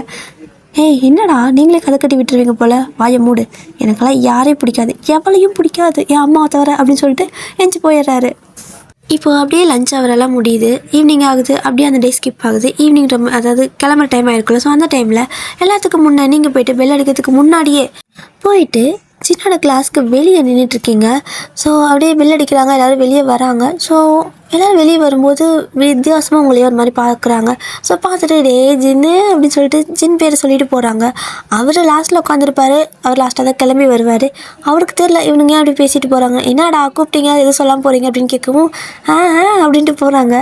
S1: என்னடா நீங்களே கதை கட்டி விட்டுருவீங்க போல், வாயை மூடு, எனக்கெல்லாம் யாரையும் பிடிக்காது, எவளையும் பிடிக்காது என் அம்மாவை தவிர அப்படின்னு சொல்லிட்டு எஞ்சி போயிடுறாரு. இப்போது அப்படியே லஞ்ச் அவரெல்லாம் முடியுது, ஈவினிங் ஆகுது, அப்படியே அந்த டே ஸ்கிப் ஆகுது. ஈவினிங் அதாவது கிளம்புற டைம் ஆயிருக்குல்ல, ஸோ அந்த டைமில் எல்லாத்துக்கும் முன்னே நீங்கள் போய்ட்டு பெல் அடிக்கிறதுக்கு முன்னாடியே போயிட்டு சின்னோட கிளாஸ்க்கு வெளியே நின்றுட்டுருக்கீங்க. ஸோ அப்படியே பெல் அடிக்கிறாங்க, எல்லோரும் வெளியே வராங்க. ஸோ எல்லோரும் வெளியே வரும்போது வித்தியாசமாக உங்களையே ஒரு மாதிரி பார்க்குறாங்க. ஸோ பார்த்துட்டு டே ஜின்னு அப்படின்னு சொல்லிட்டு ஜின் பேரை சொல்லிட்டு போகிறாங்க. அவர் லாஸ்ட்டில் உட்காந்துருப்பார், அவர் லாஸ்ட்டாக தான் கிளம்பி வருவார். அவருக்கு தெரியல இவனுங்க ஏன் அப்படி பேசிட்டு போகிறாங்க, என்னடா கூப்பிட்டீங்க எதுவும் சொல்லாமல் போகிறீங்க அப்படின்னு கேட்கவும் அப்படின்ட்டு போகிறாங்க.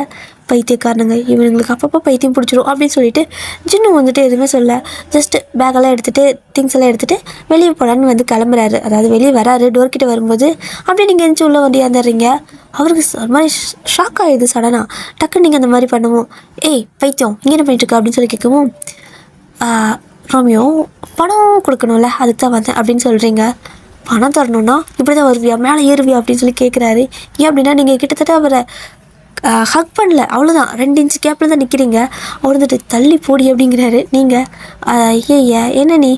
S1: பைத்தியக்காரனுங்க இவனுங்களுக்கு அப்பப்போ பைத்தியம் பிடிச்சிரும் அப்படின்னு சொல்லிட்டு ஜின்னு வந்துட்டு எதுவுமே சொல்ல, ஜஸ்ட்டு பேக்கெல்லாம் எடுத்துகிட்டு திங்ஸ் எல்லாம் எடுத்துகிட்டு வெளியே போகலான்னு வந்து கிளம்புறாரு. அதாவது வெளியே வராரு, டோர்கிட்ட வரும்போது அப்படியே நீங்கள் எந்திரிச்சு உள்ள வண்டி வந்துடுறீங்க. அவருக்கு ஒரு மாதிரி ஷாக் ஆகிடுது சடனாக. டக்குன்னு நீங்கள் அந்த மாதிரி பண்ணுவோம், பைத்தியம் இங்கே என்ன பண்ணிட்டுருக்க அப்படின்னு சொல்லி கேட்கவும், ரோமியோ பணம் கொடுக்கணும்ல அதுக்கு தான் வந்தேன் அப்படின்னு சொல்கிறீங்க. பணம் தரணுன்னா இப்படி தான் வருவியா, மேலே ஏறுவியா அப்படின்னு சொல்லி கேட்குறாரு. ஏன் அப்படின்னா நீங்கள் கிட்டத்தட்ட அவரை ஹக் பண்ணல, அவ்வளோதான் 2 இன்ச்சு கேப்பில் தான் நிற்கிறீங்க. அவர் வந்துட்டு தள்ளி போடி அப்படிங்கிறாரு. நீங்கள் என்ன நீ,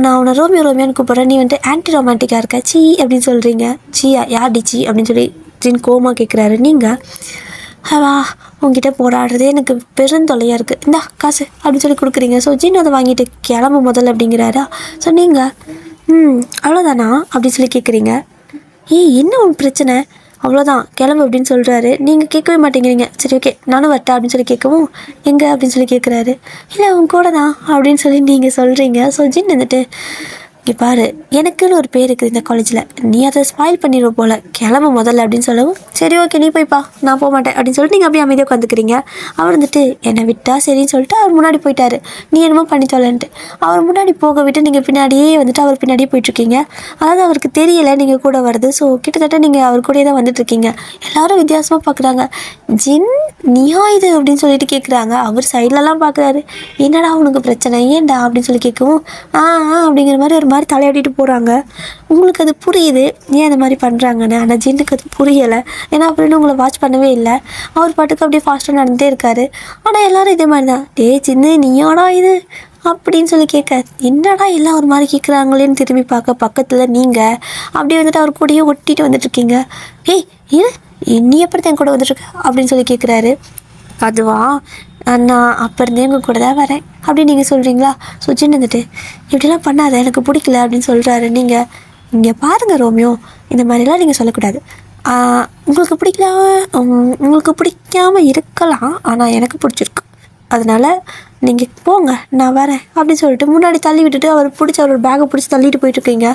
S1: நான் உன்னை ரோமியோ ரோமியோன்னு கூப்பிட்றேன், நீ வந்துட்டு ஆன்டி ரொமான்டிக்காக இருக்க சீ அப்படின்னு சொல்கிறீங்க. சீயா யார்டி சீ அப்படின்னு சொல்லி ஜின் கோமா கேட்குறாரு. நீங்கள் வா உங்ககிட்ட போராடுறதே எனக்கு பெருந்தொல்லையாக இருக்குது, இந்தா காசு அப்படின்னு சொல்லி கொடுக்குறீங்க. ஸோ ஜின் அதை வாங்கிட்டு கிளம்பு முதல்ல அப்படிங்கிறாரா. ஸோ நீங்கள் அவ்வளோதானா அப்படின்னு சொல்லி கேட்குறீங்க. என்ன உன் பிரச்சனை, அவ்வளோதான் கிளம்பு அப்படின்னு சொல்கிறாரு. நீங்கள் கேட்கவே மாட்டேங்கிறீங்க. சரி ஓகே நானும் வரட்டா அப்படின்னு சொல்லி கேட்கவும், எங்கே அப்படின்னு சொல்லி கேட்குறாரு. இல்லை உன் கூட தான் அப்படின்னு சொல்லி நீங்கள் சொல்கிறீங்க. ஸோ ஜின் வந்துட்டு, இங்கே பாரு எனக்குன்னு ஒரு பேர் இருக்குது இந்த காலேஜில், நீ அதை ஸ்பாயில் பண்ணிடுவ போல், கிளம்பு முதல்ல அப்படின்னு சொல்லவும், சரி ஓகே நீ போய்ப்பா நான் போக மாட்டேன் அப்படின்னு சொல்லிட்டு நீங்கள் அப்படியே அமைதியாக உட்காந்துக்கிறீங்க. அவர் வந்துட்டு என்னை விட்டா சரின்னு சொல்லிட்டு அவர் முன்னாடி போயிட்டார், நீ என்னமோ பண்ணி தொலைன்ட்டு. அவர் முன்னாடி போக விட்டு நீங்கள் பின்னாடியே வந்துட்டு அவர் பின்னாடியே போயிட்டுருக்கீங்க. அதாவது அவருக்கு தெரியலை நீங்கள் கூட வருது. ஸோ கிட்டத்தட்ட நீங்கள் அவர் கூடயே தான் வந்துட்டுருக்கீங்க. எல்லோரும் வித்தியாசமாக பார்க்குறாங்க. ஜின் நீயா இது அப்படின்னு சொல்லிட்டு கேட்குறாங்க. அவர் சைட்லலாம் பார்க்குறாரு. என்னடா உனக்கு பிரச்சனை ஏன்டா அப்படின்னு சொல்லி கேட்கவும், அப்படிங்கிற மாதிரி ஒரு மாதிரி தலையாடிட்டு போகிறாங்க. உங்களுக்கு அது புரியுது ஏன் அந்த மாதிரி பண்ணுறாங்கன்னு, ஆனால் ஜின்னுக்கு அது புரியலை. ஏன்னா அப்படின்னு உங்களை வாட்ச் பண்ணவே இல்லை. அவர் பாட்டுக்கு அப்படியே ஃபாஸ்ட்டாக நடந்துகிட்டே இருக்காரு. ஆனால் எல்லோரும் இதே மாதிரி தான், சின்ன நீயாடா இது அப்படின்னு சொல்லி கேட்க, என்னடா எல்லாம் ஒரு மாதிரி கேட்குறாங்களேன்னு திரும்பி பார்க்க பக்கத்தில் நீங்கள் அப்படியே வந்துட்டு அவர் கூடயே ஒட்டிட்டு வந்துட்டுருக்கீங்க. நீ எப்படி தான் கூட வந்துட்டுருக்க அப்படின்னு சொல்லி கேட்குறாரு. அதுவா நான் அப்போ இருந்தே உங்கள் கூட தான் வரேன் அப்படின்னு நீங்கள் சொல்கிறீங்களா. ஸோ சின்ன வந்துட்டு இப்படிலாம் பண்ணாத எனக்கு பிடிக்கல அப்படின்னு சொல்கிறாரு. நீங்கள் இங்கே பாருங்கள் ரோமியோ, இந்த மாதிரிலாம் நீங்கள் சொல்லக்கூடாது. உங்களுக்கு பிடிக்காமல் இருக்கலாம், ஆனால் எனக்கு பிடிச்சிருக்கு, அதனால் நீங்கள் போங்க நான் வரேன் அப்படின்னு சொல்லிட்டு முன்னாடி தள்ளி விட்டுட்டு அவர் பிடிச்ச அவரோட பேக்கை பிடிச்சி தள்ளிட்டு போயிட்டுருக்கீங்க.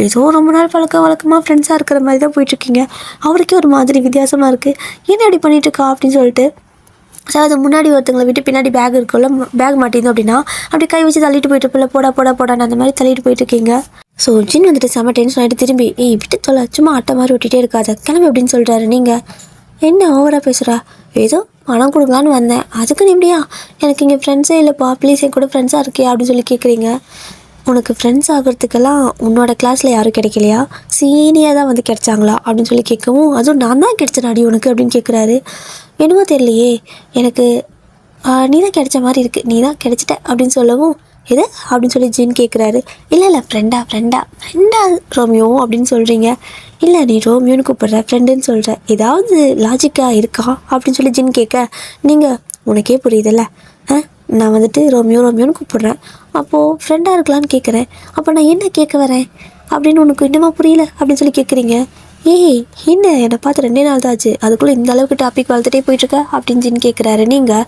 S1: ஏதோ ரொம்ப நாள் வழக்கமாக ஃப்ரெண்ட்ஸாக இருக்கிற மாதிரி தான் போயிட்டுருக்கீங்க. அவருக்கே ஒரு மாதிரி வித்தியாசமாக இருக்குது, என்ன அப்படி பண்ணிகிட்ருக்கா அப்படின்னு சொல்லிட்டு. ஸோ அது முன்னாடி ஒருத்தங்களை விட்டு பின்னாடி பேக் இருக்குல்ல, பேக் மாட்டிருந்தோம் அப்படின்னா அப்படி கை வச்சு தள்ளிட்டு போயிட்டு போல போடான்னு அந்த மாதிரி தள்ளிட்டு போயிட்டுருக்கீங்க. ஸோ ஜின் வந்துட்டு செம்ம டென்ஷன் ஆகிட்டு திரும்பி விட்டு தொலை சும்மா அட்டை மாதிரி ஒட்டிகிட்டே இருக்காது கிளம்பி அப்படின்னு சொல்கிறாரு. நீங்கள் என்ன ஓவராக பேசுகிறா, ஏதோ பணம் கொடுக்கலான்னு வந்தேன் அதுக்குன்னு எப்படியா, எனக்கு இங்கே ஃப்ரெண்ட்ஸே இல்லைப்பா ப்ளீஸ் என் கூட ஃப்ரெண்ட்ஸாக இருக்கியா அப்படின்னு சொல்லி கேட்குறீங்க. உனக்கு ஃப்ரெண்ட்ஸ் ஆகிறதுக்கெல்லாம் உன்னோட கிளாஸில் யாரும் கிடைக்கலையா, சீனியர் தான் வந்து கிடைச்சாங்களா அப்படின்னு சொல்லி கேட்கவும், அதுவும் நான் தான் கிடைச்சேன் அடி உனக்கு அப்படின்னு கேட்குறாரு. என்னமோ தெரியலையே எனக்கு நீ தான் கிடைச்ச மாதிரி இருக்குது, நீ தான் கிடைச்சிட்ட அப்படின்னு சொல்லவும், எது அப்படின்னு சொல்லி ஜின் கேட்குறாரு. இல்லை ஃப்ரெண்டா ரோமியோ அப்படின்னு சொல்கிறீங்க. இல்லை நீ ரோமியோன்னு கூப்பிட்ற, ஃப்ரெண்டுன்னு சொல்கிற, ஏதாவது லாஜிக்காக இருக்கா அப்படின்னு சொல்லி ஜின் கேட்க, நீங்கள் உனக்கே புரியுதில்ல, நான் வந்துட்டு ரோமியோன்னு கூப்பிட்றேன், அப்போது ஃப்ரெண்டாக இருக்கலான்னு கேட்குறேன், அப்போ நான் என்ன கேட்க வரேன் அப்படின்னு உனக்கு இன்னுமா புரியல அப்படின்னு சொல்லி கேட்குறீங்க. ஏய் என்ன என்னை பார்த்து 2 நாள் தான் ஆச்சு, அதுக்குள்ளே இந்த அளவுக்கு டாபிக் வளர்த்துட்டே போயிட்டுருக்க அப்படின்னு ஜின் கேட்குறாரு. நீங்கள்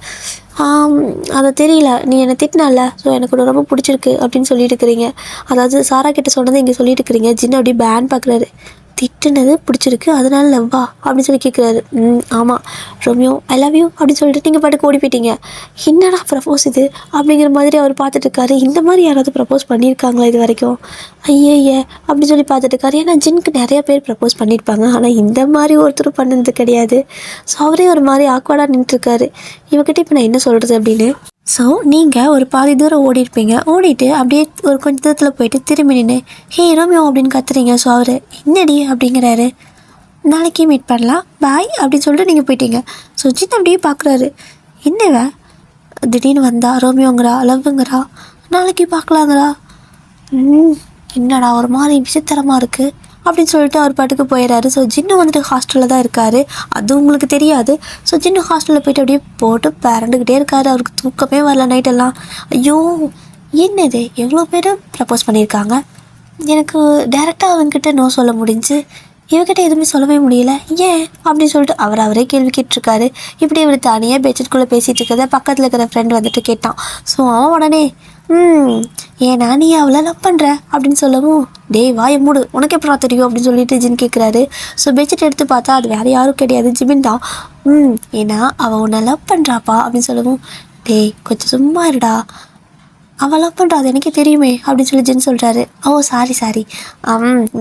S1: அதை தெரியல, நீ என்னை திட்டினால, ஸோ எனக்கு ஒன்று ரொம்ப பிடிச்சிருக்கு அப்படின்னு சொல்லிட்டு இருக்கிறீங்க. அதாவது சாரா கிட்ட சொன்னதை இங்கே சொல்லிட்டு இருக்கிறீங்க. ஜின் அப்படியே பேன் பார்க்குறாரு. திட்டுனது பிடிச்சிருக்கு அதனால லவ்வா அப்படின்னு சொல்லி கேட்குறாரு. ஆமாம் ரோமியோ ஐ லவ் யூ அப்படின்னு சொல்லிட்டு நீங்கள் பாட்டுக்கு ஓடி போயிட்டீங்க. என்னடா ப்ரப்போஸ் இது அப்படிங்கிற மாதிரி அவர் பார்த்துட்டு இருக்காரு. இந்த மாதிரி யாராவது ப்ரப்போஸ் பண்ணியிருக்காங்களா இது வரைக்கும்? ஐயே அப்படின்னு சொல்லி பார்த்துட்டு இருக்காரு. ஏன்னா ஜின்க்கு நிறைய பேர் ப்ரப்போஸ் பண்ணியிருப்பாங்க, ஆனால் இந்த மாதிரி ஒருத்தரும் பண்ணது கிடையாது. ஸோ அவரே ஒரு மாதிரி ஆக்வர்டாக நின்றுருக்காரு. இவகிட்ட இப்போ நான் என்ன சொல்கிறது அப்படின்னு. ஸோ நீங்கள் ஒரு பாதி தூரம் ஓடிருப்பீங்க, ஓடிட்டு அப்படியே ஒரு கொஞ்சம் தூரத்தில் போயிட்டு திரும்பி நின்று ஹே ரோமியோ அப்படின்னு கத்துறீங்க. ஸோ அவர் என்னடி அப்படிங்கிறாரு. நாளைக்கே மீட் பண்ணலாம் பாய் அப்படின்னு சொல்லிட்டு நீங்கள் போயிட்டீங்க. ஸோ ஜின் அப்படியே பார்க்குறாரு. என்னவ திடீர்னு வந்தா ரோமியோங்கிறா, லவ்வுங்கிறா, நாளைக்கு பார்க்கலாங்கிறா, என்னடா ஒரு மாதிரி விசித்திரமாக இருக்குது அப்படின்னு சொல்லிட்டு அவர் பாட்டுக்கு போயிடறாரு. ஸோ ஜின்னு வந்துட்டு ஹாஸ்டலில் தான் இருக்கார், அது உங்களுக்கு தெரியாது. ஸோ ஜின்னு ஹாஸ்டலில் போய்ட்டு அப்படியே போட்டு பரண்டுக்கிட்டே இருக்கார். அவருக்கு தூக்கமே வரல நைட்டெல்லாம். ஐயோ என்னது எவ்வளோ பேர் ப்ரப்போஸ் பண்ணியிருக்காங்க, எனக்கு டேரெக்டாக அவங்கக்கிட்ட நோ சொல்ல முடிஞ்சு, இவகிட்ட எதுவுமே சொல்லவே முடியல, ஏன் அப்படின்னு சொல்லிட்டு அவரே கேள்வி கேட்டிருக்காரு. இப்படி இவர் தனியாக பெட்ஷீட்குள்ளே பேசிகிட்டு இருக்கிறத பக்கத்தில் இருக்கிற ஃப்ரெண்ட் வந்துட்டு கேட்டான். ஸோ அவன் உடனே ஏன்னா நீ அவளை லவ் பண்ணுற அப்படின்னு சொல்லவும், டேய் வாயை மூடு, உனக்கு எப்படா தெரியும் அப்படின்னு சொல்லிட்டு ஜின் கேட்குறாரு. ஸோ பெட்ஷீட் எடுத்து பார்த்தா அது வேறு யாரும் கிடையாது, ஜிமின் தான். ஏன்னா அவள் உன்னை லவ் பண்ணுறாப்பா அப்படின்னு சொல்லவும், டேய் கொஞ்சம் சும்மா இருடா, அவள் லவ் பண்ணுறா அது எனக்கே தெரியுமே அப்படின்னு சொல்லி ஜின் சொல்கிறாரு. ஓ சாரி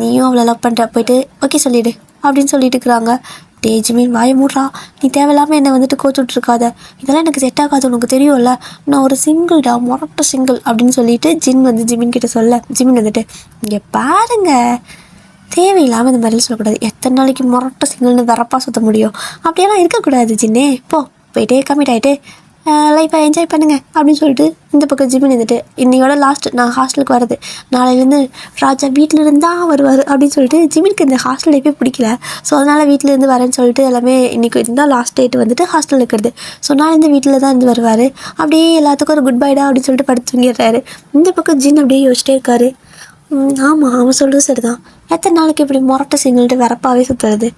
S1: நீயும் அவளை லவ் பண்ணுற, போய்ட்டு ஓகே சொல்லிவிடு அப்படின்னு சொல்லிட்டு இருக்கிறாங்க. டே ஜிமின் வாயை மூடுறா, நீ தேவையில்லாமல் என்னை வந்துட்டு கோச்சுட்ருக்காத, இதெல்லாம் எனக்கு செட் ஆகாது, உனக்கு தெரியும்ல, நான் ஒரு சிங்கிள்டா, மொரட்ட சிங்கிள் அப்படின்னு சொல்லிட்டு ஜின் வந்து ஜிமின் கிட்ட சொல்ல, ஜிமின் வந்துட்டு இங்கே பாருங்க, தேவையில்லாமல் இந்த மாதிரிலாம் சொல்லக்கூடாது, எத்தனை நாளைக்கு மொரட்ட சிங்கிள்னு வரப்பா சுற்ற முடியும், அப்படியெல்லாம் இருக்கக்கூடாது ஜின்னே, போயிட்டே கம்மிட் ஆகிட்டு லைஃப்பை என்ஜாய் பண்ணுங்கள் அப்படின்னு சொல்லிட்டு இந்த பக்கம் ஜிமின் இருந்துட்டு, இன்னையோட லாஸ்ட் நான் ஹாஸ்டலுக்கு வரது, நாளையிலேருந்து ராஜா வீட்டில் இருந்தால் வருவார் அப்படின்னு சொல்லிட்டு ஜிமினுக்கு இந்த ஹாஸ்டல் லைஃபே பிடிக்கல. ஸோ அதனால் வீட்டிலேருந்து வரேன்னு சொல்லிட்டு எல்லாமே இன்றைக்கி இருந்தால் லாஸ்ட் டேட் வந்துட்டு ஹாஸ்டலில் இருக்கிறது. ஸோ நாளைந்து வீட்டில் தான் இருந்து வருவார். அப்படியே எல்லாத்துக்கும் ஒரு குட் பைடா அப்படின்னு சொல்லிட்டு படுத்து தூங்கிடுறாரு. இந்த பக்கம் ஜின் அப்படியே யோசிச்சிட்டே இருக்காரு. ஆமாம் அவன் சொல்கிறது சரி தான், எத்தனை நாளைக்கு இப்படி மொரட்டை சிங்கிள்ட்டு வரப்பாவே சுற்றுறது,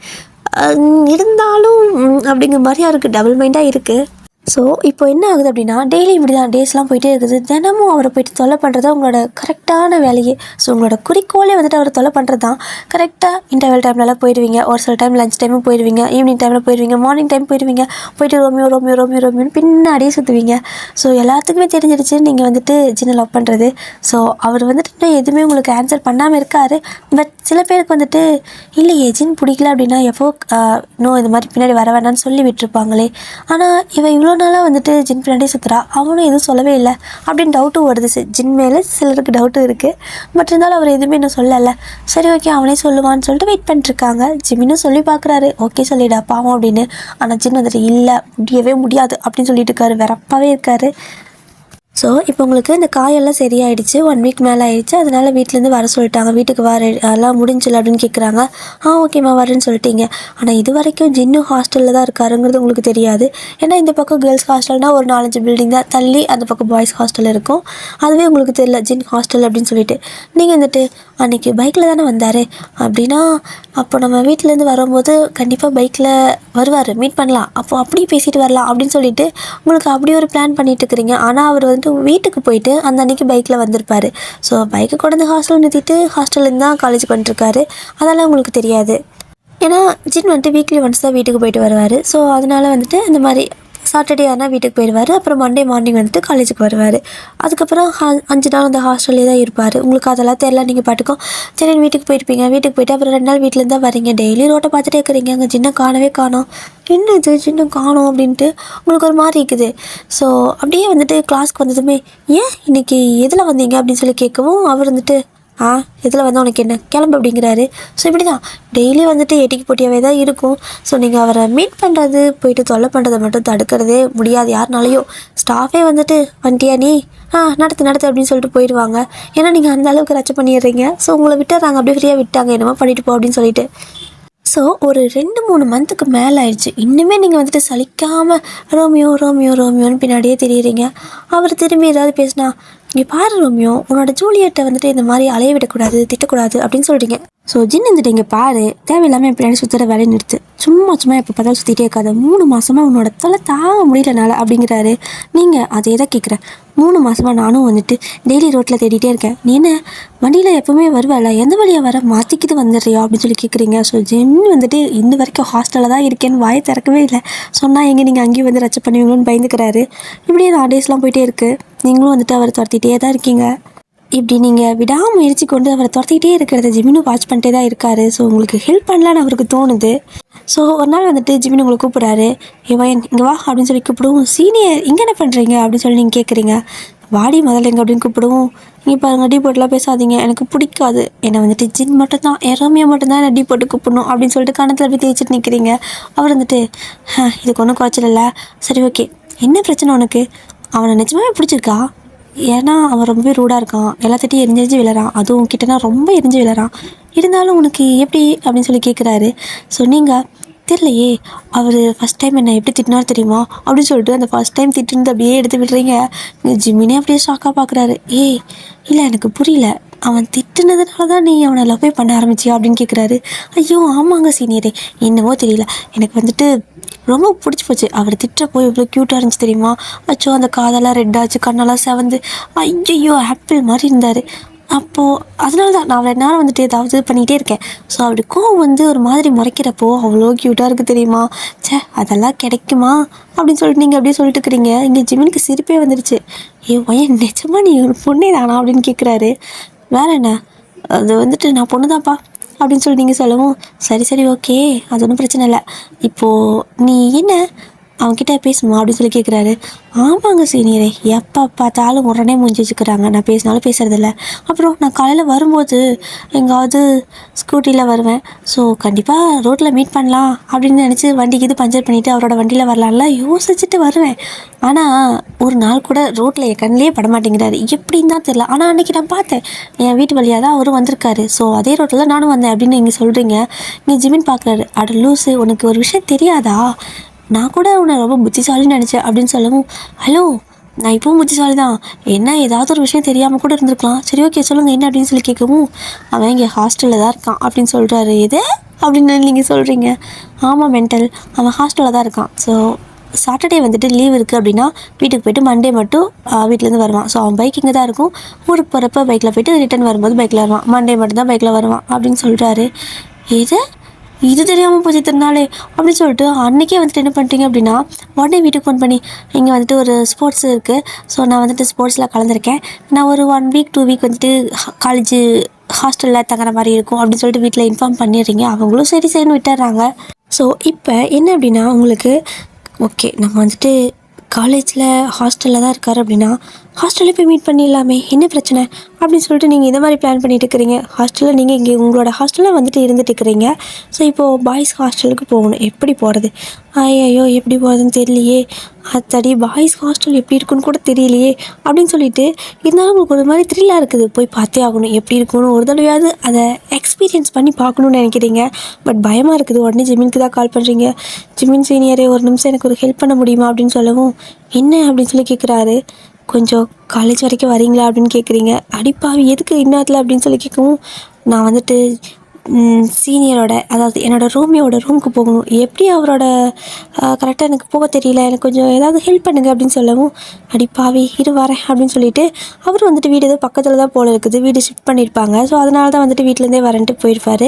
S1: இருந்தாலும் அப்படிங்கிற மாதிரி அவருக்கு டபுள் மைண்டாக இருக்குது. ஸோ இப்போ என்ன ஆகுது அப்படின்னா, டெய்லி இப்படி தான் டேஸ்லாம் போயிட்டே இருக்குது. தினமும் அவரை போயிட்டு தொல்லை பண்ணுறது தான் உங்களோட கரெக்டான வேலையே. ஸோ உங்களோட குறிக்கோளே வந்துட்டு அவரை தொல்லை பண்ணுறது தான். கரெக்டாக இன்டர்வல் டைம்லலாம் போயிடுவீங்க, ஒரு சில டைம் லஞ்ச் டைமும் போயிடுவீங்க, ஈவினிங் டைமில் போயிடுவீங்க, மார்னிங் டைம் போயிடுவீங்க, போயிட்டு ரோமியோன்னு பின்னாடியே சுற்றுவீங்க. ஸோ எல்லாத்துக்குமே தெரிஞ்சிடுச்சு நீங்கள் வந்துட்டு ஜின்னை லவ் பண்ணுறது. ஸோ அவர் வந்துட்டு இன்னும் எதுவுமே உங்களுக்கு ஆன்சர் பண்ணாமல் இருக்கார். பட் சில பேருக்கு வந்துட்டு இல்லையே ஜின் பிடிக்கல அப்படின்னா இந்த மாதிரி பின்னாடி வர வேணான்னு சொல்லி விட்டுருப்பாங்களே, ஆனால் இவ்வளோ நாளாக வந்துட்டு ஜின் பின்னாடி சுற்றுறா, அவனும் எதுவும் சொல்லவே இல்லை அப்படின்னு டவுட்டும் வருது. ஜின் மேலே சிலருக்கு டவுட்டும் இருக்குது. பட் இருந்தாலும் அவர் எதுவுமே இன்னும் சொல்லலை. சரி ஓகே அவனே சொல்லுவான்னு சொல்லிட்டு வெயிட் பண்ணிட்டுருக்காங்க. ஜிமினும் சொல்லி பார்க்குறாரு, ஓகே சொல்லிடா பாவம் அப்படின்னு. ஆனால் ஜின் வந்துட்டு இல்லை முடியவே முடியாது அப்படின்னு சொல்லிட்டு இருக்காரு, வெறப்பாகவே இருக்காரு. ஸோ இப்போ உங்களுக்கு இந்த காயெல்லாம் சரியாயிடுச்சு, 1 வீக் மேலே ஆயிடுச்சு, அதனால் வீட்டிலேருந்து வர சொல்லிட்டாங்க. வீட்டுக்கு எல்லாம் முடிஞ்சில்ல அப்படின்னு கேட்குறாங்க. ஓகேம்மா வரேன்னு சொல்லிட்டீங்க. ஆனால் இது வரைக்கும் ஜின்னு ஹாஸ்டலில் தான் இருக்காருங்கிறது உங்களுக்கு தெரியாது. ஏன்னா இந்த பக்கம் கேர்ள்ஸ் ஹாஸ்டல்னால் ஒரு 4-5 பில்டிங் தான் தள்ளி அந்த பக்கம் பாய்ஸ் ஹாஸ்டல் இருக்கும். அதுவே உங்களுக்கு தெரியல ஜின் ஹாஸ்டல் அப்படின்னு சொல்லிட்டு. நீங்கள் வந்துட்டு அன்றைக்கி பைக்கில் தானே வந்தார் அப்படின்னா, அப்போ நம்ம வீட்டிலேருந்து வரும்போது கண்டிப்பாக பைக்கில் வருவார், மீட் பண்ணலாம், அப்போது அப்படியே பேசிட்டு வரலாம் அப்படின்னு சொல்லிட்டு உங்களுக்கு அப்படி ஒரு பிளான் பண்ணிட்டு இருக்கிறீங்க. ஆனால் அவர் வந்துட்டு வீட்டுக்கு போயிட்டு அந்த அன்றைக்கி பைக்கில் வந்திருப்பார். ஸோ பைக்கை கொண்டு ஹாஸ்டலில் நிறுத்திட்டு ஹாஸ்டல்லேருந்து தான் காலேஜுக்கு வந்துட்டுருக்காரு. அதெல்லாம் உங்களுக்கு தெரியாது. ஏன்னா ஜின் வந்துட்டு வீக்லி ஒன்ஸ் தான் வீட்டுக்கு போயிட்டு வருவார். ஸோ அதனால் வந்துட்டு இந்த மாதிரி சாட்டர்டே ஆனால் வீட்டுக்கு போயிடுவார். அப்புறம் மண்டே மார்னிங் வந்துட்டு காலேஜுக்கு வருவார். அதுக்கப்புறம் 5 நாள் அந்த ஹாஸ்டல்லே தான் இருப்பார். உங்களுக்கு அதெல்லாம் தெரியல, நீங்கள் பாட்டுக்கும் சரி வீட்டுக்கு போயிருப்பீங்க. வீட்டுக்கு போயிட்டு அப்புறம் 2 நாள் வீட்டிலேருந்து தான் வரீங்க. டெய்லி ரோட்டை பார்த்துட்டே இருக்கிறீங்க, அங்கே ஜின்னை காணவே காணோம். என்ன இது ஜின்னை காணோம் அப்படின்ட்டு உங்களுக்கு ஒரு மாதிரி இருக்குது. ஸோ அப்படியே வந்துட்டு கிளாஸ்க்கு வந்ததுமே ஏன் இன்றைக்கி எதில் வந்தீங்க அப்படின்னு சொல்லி கேட்கவும் அவர் வந்துட்டு இதில் வந்து உனக்கு என்ன கிளம்பு அப்படிங்கிறாரு. ஸோ இப்படி தான் டெய்லி வந்துட்டு ஏட்டிக்கு போட்டியாகவே தான் இருக்கும். ஸோ நீங்கள் அவரை மீட் பண்ணுறது போயிட்டு தொல்லை பண்ணுறதை மட்டும் தடுக்கிறதே முடியாது யாருனாலையும். ஸ்டாஃபே வந்துட்டு வந்துட்டியா நீ நடத்து அப்படின்னு சொல்லிட்டு போயிடுவாங்க. ஏன்னா நீங்கள் அந்த அளவுக்கு ரச்சை பண்ணிடுறீங்க. ஸோ உங்களை விட்டுறாங்க, அப்படியே ஃப்ரீயாக விட்டாங்க, என்னமோ பண்ணிட்டு போ அப்படின்னு சொல்லிட்டு. ஸோ ஒரு 2-3 மந்த்துக்கு மேலே ஆயிடுச்சு. இன்னுமே நீங்கள் வந்துட்டு சலிக்காமல் ரோமியோ ரோமியோ ரோமியோன்னு பின்னாடியே தெரியுறீங்க. அவர் திரும்பி ஏதாவது பேசினா, இங்கே பாரு ரோமியோ, உன்னோட ஜூலியட்டை வந்துட்டு இந்த மாதிரி அலைய விடக்கூடாது, திட்டக்கூடாது அப்படின்னு சொல்கிறீங்க. ஸோ ஜின் வந்துட்டு இங்கே பாரு, தேவையில்லாமல் என் பின்னாடி சுற்றுற வேலையை நிறுத்து, சும்மா எப்போ பார்த்தாலும் சுற்றிட்டே இருக்காது, 3 மாதமாக உன்னோட தொலை தாங்க முடியலனால அப்படிங்கிறாரு. நீங்கள் அதே தான் கேட்குறேன். 3 மாதமாக நானும் வந்துட்டு டெய்லி ரோட்டில் தேடிட்டே இருக்கேன். நீ என்ன வண்டியில் எப்போவுமே வருவேல, எந்த வழியாக வர மாற்றிக்கிட்டு வந்துடுறியா அப்படின்னு சொல்லி கேட்குறீங்க. ஸோ ஜின் வந்துட்டு இன்ன வரைக்கும் ஹாஸ்டலில் தான் இருக்கேன்னு வாயை திறக்கவே இல்லை. சொன்னால் எங்கே நீங்கள் அங்கேயும் வந்து ரச்சை பண்ணுவீங்களோன்னு பயந்துக்கிறாரு. இப்படியே 4 டேஸ்லாம் போயிட்டே இருக்குது. நீங்களும் வந்துட்டு அவரை துரத்திட்டே தான் இருக்கீங்க. இப்படி நீங்கள் விடாமுயற்சி கொண்டு அவரை துரத்திக்கிட்டே இருக்கிறத ஜிமினும் வாட்ச் பண்ணிட்டே தான் இருக்காரு. ஸோ உங்களுக்கு ஹெல்ப் பண்ணலான்னு அவருக்கு தோணுது. ஸோ ஒரு நாள் வந்துட்டு ஜிமின் உங்களை கூப்பிட்றாரு. ஏவன் இங்கே வா அப்படின்னு சொல்லி கூப்பிடுவோம். சீனியர் இங்கே என்ன பண்ணுறீங்க அப்படின்னு சொல்லி நீங்கள் கேட்குறீங்க. வாடி முதல்ல எங்கே அப்படின்னு கூப்பிடுவோம். நீங்கள் பாருங்க, டீ போட்டுலாம் பேசாதீங்க, எனக்கு பிடிக்காது. என்னை வந்துட்டு ஜின் மட்டும் தான், ரோமியோ மட்டும் தான் என்ன டீ போட்டு கூப்பிடணும் அப்படின்னு சொல்லிட்டு கணத்தில் போய் தேய்ச்சிட்டு நிற்கிறீங்க. அவர் வந்துட்டு இதுக்கு ஒன்றும் குறைச்சல. சரி ஓகே, என்ன பிரச்சனை உனக்கு? அவனை நிஜமாவே பிடிச்சிருக்கா? ஏன்னா அவன் ரொம்பவே ரூடாக இருக்கான், எல்லாத்திட்டையும் எரிஞ்சு விளையாடான், அதுவும் கிட்டனா ரொம்ப எரிஞ்சு விளையாடான். இருந்தாலும் உனக்கு எப்படி அப்படின்னு சொல்லி கேட்குறாரு. ஸோ நீங்கள் தெரியலையே, அவர் ஃபஸ்ட் டைம் என்னை எப்படி திட்டினார் தெரியுமா அப்படின்னு சொல்லிட்டு அந்த ஃபஸ்ட் டைம் திட்டுனது அப்படியே எடுத்து விடுறீங்க. ஜிம்மினே அப்படியே ஷாக்காக பார்க்குறாரு. இல்லை எனக்கு புரியல, அவன் திட்டுனதுனால தான் நீ அவனை லவ்வே பண்ண ஆரம்பிச்சியா அப்படின்னு கேட்குறாரு. ஐயோ ஆமாங்க சீனியரே, என்னவோ தெரியல, எனக்கு வந்துட்டு ரொம்ப பிடிச்சி போச்சு. அவர் திட்ட போய் இவ்வளோ க்யூட்டாக இருந்துச்சு தெரியுமா. அச்சோ அந்த காதெல்லாம் ரெட்டாச்சு, கண்ணெல்லாம் செவந்து ஐயோ ஆப்பிள் மாதிரி இருந்தார். அப்போது அதனால தான் நான் 2 நாள் வந்துட்டு ஏதாவது பண்ணிகிட்டே இருக்கேன். ஸோ அப்படி கோவம் வந்து ஒரு மாதிரி முறைக்கிறப்போ அவ்வளோ க்யூட்டாக இருக்குது தெரியுமா. அதெல்லாம் கிடைக்குமா அப்படின்னு சொல்லிட்டு நீங்கள் அப்படியே சொல்லிட்டு இருக்கிறீங்க. இங்கே ஜிமினுக்கு சிரிப்பே வந்துடுச்சு. பையன் நிஜமா நீ ஒரு பொண்ணே தானா அப்படின்னு கேட்குறாரு. வேறு என்ன, அது வந்துட்டு நான் பொண்ணு தான்ப்பா அப்படின்னு சொல்லி நீங்கள் சொல்லவும், சரி ஓகே, அது ஒன்றும் பிரச்சனை இல்லை. இப்போது நீ என்ன அவன்கிட்ட பேசுமா அப்படின்னு சொல்லி கேட்குறாரு. ஆமாங்க சீனியரே, எப்போ பார்த்தாலும் உடனே முடிஞ்சு வச்சுக்கிறாங்க, நான் பேசினாலும் பேசுகிறதில்ல. அப்புறம் நான் காலையில் வரும்போது எங்காவது ஸ்கூட்டியில் வருவேன். ஸோ கண்டிப்பாக ரோட்டில் மீட் பண்ணலாம் அப்படின்னு நினச்சி வண்டிக்கு இது பஞ்சர் பண்ணிவிட்டு அவரோட வண்டியில் வரலாம்ல யோசிச்சுட்டு வருவேன். ஆனால் ஒரு நாள் கூட ரோட்டில் என் கண்ணிலே படமாட்டேங்கிறாரு, எப்படின்னு தான் தெரியல. ஆனால் அன்றைக்கி நான் பார்த்தேன், என் வீட்டு வழியாக தான் அவரும் வந்திருக்காரு. ஸோ அதே ரோட்டில் நானும் வந்தேன் அப்படின்னு நீங்கள் சொல்கிறீங்க. நீங்கள் ஜிமின் பார்க்குறாரு. அட லூஸு, உனக்கு ஒரு விஷயம் தெரியாதா, நான் கூட உன்னை ரொம்ப புத்திசாலின்னு நினச்சேன் அப்படின்னு சொல்லவும், ஹலோ நான் இப்போவும் புத்திசாலி தான், என்ன ஏதாவது ஒரு விஷயம் தெரியாமல் கூட இருந்திருக்கலாம். சரி ஓகே சொல்லுங்கள் என்ன அப்படின்னு சொல்லி கேட்கவும், அவன் இங்கே ஹாஸ்டலில் தான் இருக்கான் அப்படின்னு சொல்கிறாரு. எது அப்படின்னு நீங்கள் சொல்கிறீங்க. ஆமாம் மென்டல், அவன் ஹாஸ்டலில் தான் இருக்கான். ஸோ சாட்டர்டே வந்துட்டு லீவ் இருக்குது அப்படின்னா வீட்டுக்கு போய்ட்டு மண்டே மட்டும் வீட்டிலேருந்து வருவான். ஸோ அவன் பைக் இங்கே தான் இருக்கும், ஊருக்கு போகிறப்ப பைக்கில் போய்ட்டு ரிட்டன் வரும்போது பைக்கில் வருவான், மண்டே மட்டும் தான் பைக்கில் வருவான் அப்படின்னு சொல்கிறாரு. இது தெரியாமல் போச்சு திருநாளே அப்படின்னு சொல்லிட்டு அன்றைக்கே வந்துட்டு என்ன பண்ணுறீங்க அப்படின்னா, உடனே வீட்டுக்கு ஃபோன் பண்ணி, இங்கே வந்துட்டு ஒரு ஸ்போர்ட்ஸ் இருக்குது, ஸோ நான் வந்துட்டு ஸ்போர்ட்ஸில் கலந்துருக்கேன், நான் ஒரு 1 வீக் 2 வீக் வந்துட்டு காலேஜு ஹாஸ்டலில் தங்குற மாதிரி இருக்கும் அப்படின்னு சொல்லிட்டு வீட்டில் இன்ஃபார்ம் பண்ணிடுறீங்க. அவங்களும் சரின்னு விட்டுறாங்க. ஸோ இப்போ என்ன அப்படின்னா, உங்களுக்கு ஓகே நம்ம வந்துட்டு காலேஜில் ஹாஸ்டலில் தான் இருக்கார் அப்படின்னா ஹாஸ்டலில் போய் மீட் பண்ணிடலாமே, என்ன பிரச்சனை அப்படின்னு சொல்லிட்டு நீங்கள் இந்த மாதிரி பிளான் பண்ணிட்டு இருக்கிறீங்க. ஹாஸ்டலில் நீங்கள் இங்கே உங்களோட ஹாஸ்டலில் வந்துட்டு இருந்துட்டு இருக்கிறீங்க. ஸோ இப்போது பாய்ஸ் ஹாஸ்டலுக்கு போகணும், எப்படி போகிறது, ஐயோ எப்படி போகிறதுன்னு தெரியலையே, அத்தடி பாய்ஸ் ஹாஸ்டல் எப்படி இருக்குன்னு கூட தெரியலையே அப்படின்னு சொல்லிட்டு, இருந்தாலும் உங்களுக்கு ஒரு மாதிரி த்ரில்லாக இருக்குது, போய் பார்த்தே ஆகணும் எப்படி இருக்குன்னு, ஒரு தடவையாவது அதை எக்ஸ்பீரியன்ஸ் பண்ணி பார்க்கணுன்னு நினைக்கிறீங்க. பட் பயமாக இருக்குது. உடனே ஜிமினுக்கு தான் கால் பண்ணுறீங்க. ஜிமின் சீனியரே ஒரு நிமிஷம் எனக்கு ஒரு ஹெல்ப் பண்ண முடியுமா அப்படின்னு சொல்லவும், என்ன அப்படின்னு சொல்லி கேட்குறாரு. கொஞ்சம் காலேஜ் வரைக்கும் வரீங்களா அப்படின்னு கேட்குறீங்க. அடிப்பாவி எதுக்கு இன்னத்தில் அப்படின்னு சொல்லி கேட்கவும், நான் வந்துட்டு சீனியரோட அதாவது என்னோடய ரோமியோட ரூமுக்கு போகணும், எப்படி அவரோட கரெக்டாக எனக்கு போக தெரியல, எனக்கு கொஞ்சம் ஏதாவது ஹெல்ப் பண்ணுங்கள் அப்படின்னு சொல்லவும், அடிப்பாவி இரு வரேன் அப்படின்னு சொல்லிட்டு அவர் வந்துட்டு வீடு ஏதோ பக்கத்தில் தான் போல இருக்குது, வீடு ஷிஃப்ட் பண்ணியிருப்பாங்க. ஸோ அதனால தான் வந்துட்டு வீட்டிலேருந்தே வரேன்ட்டு போயிருப்பார்.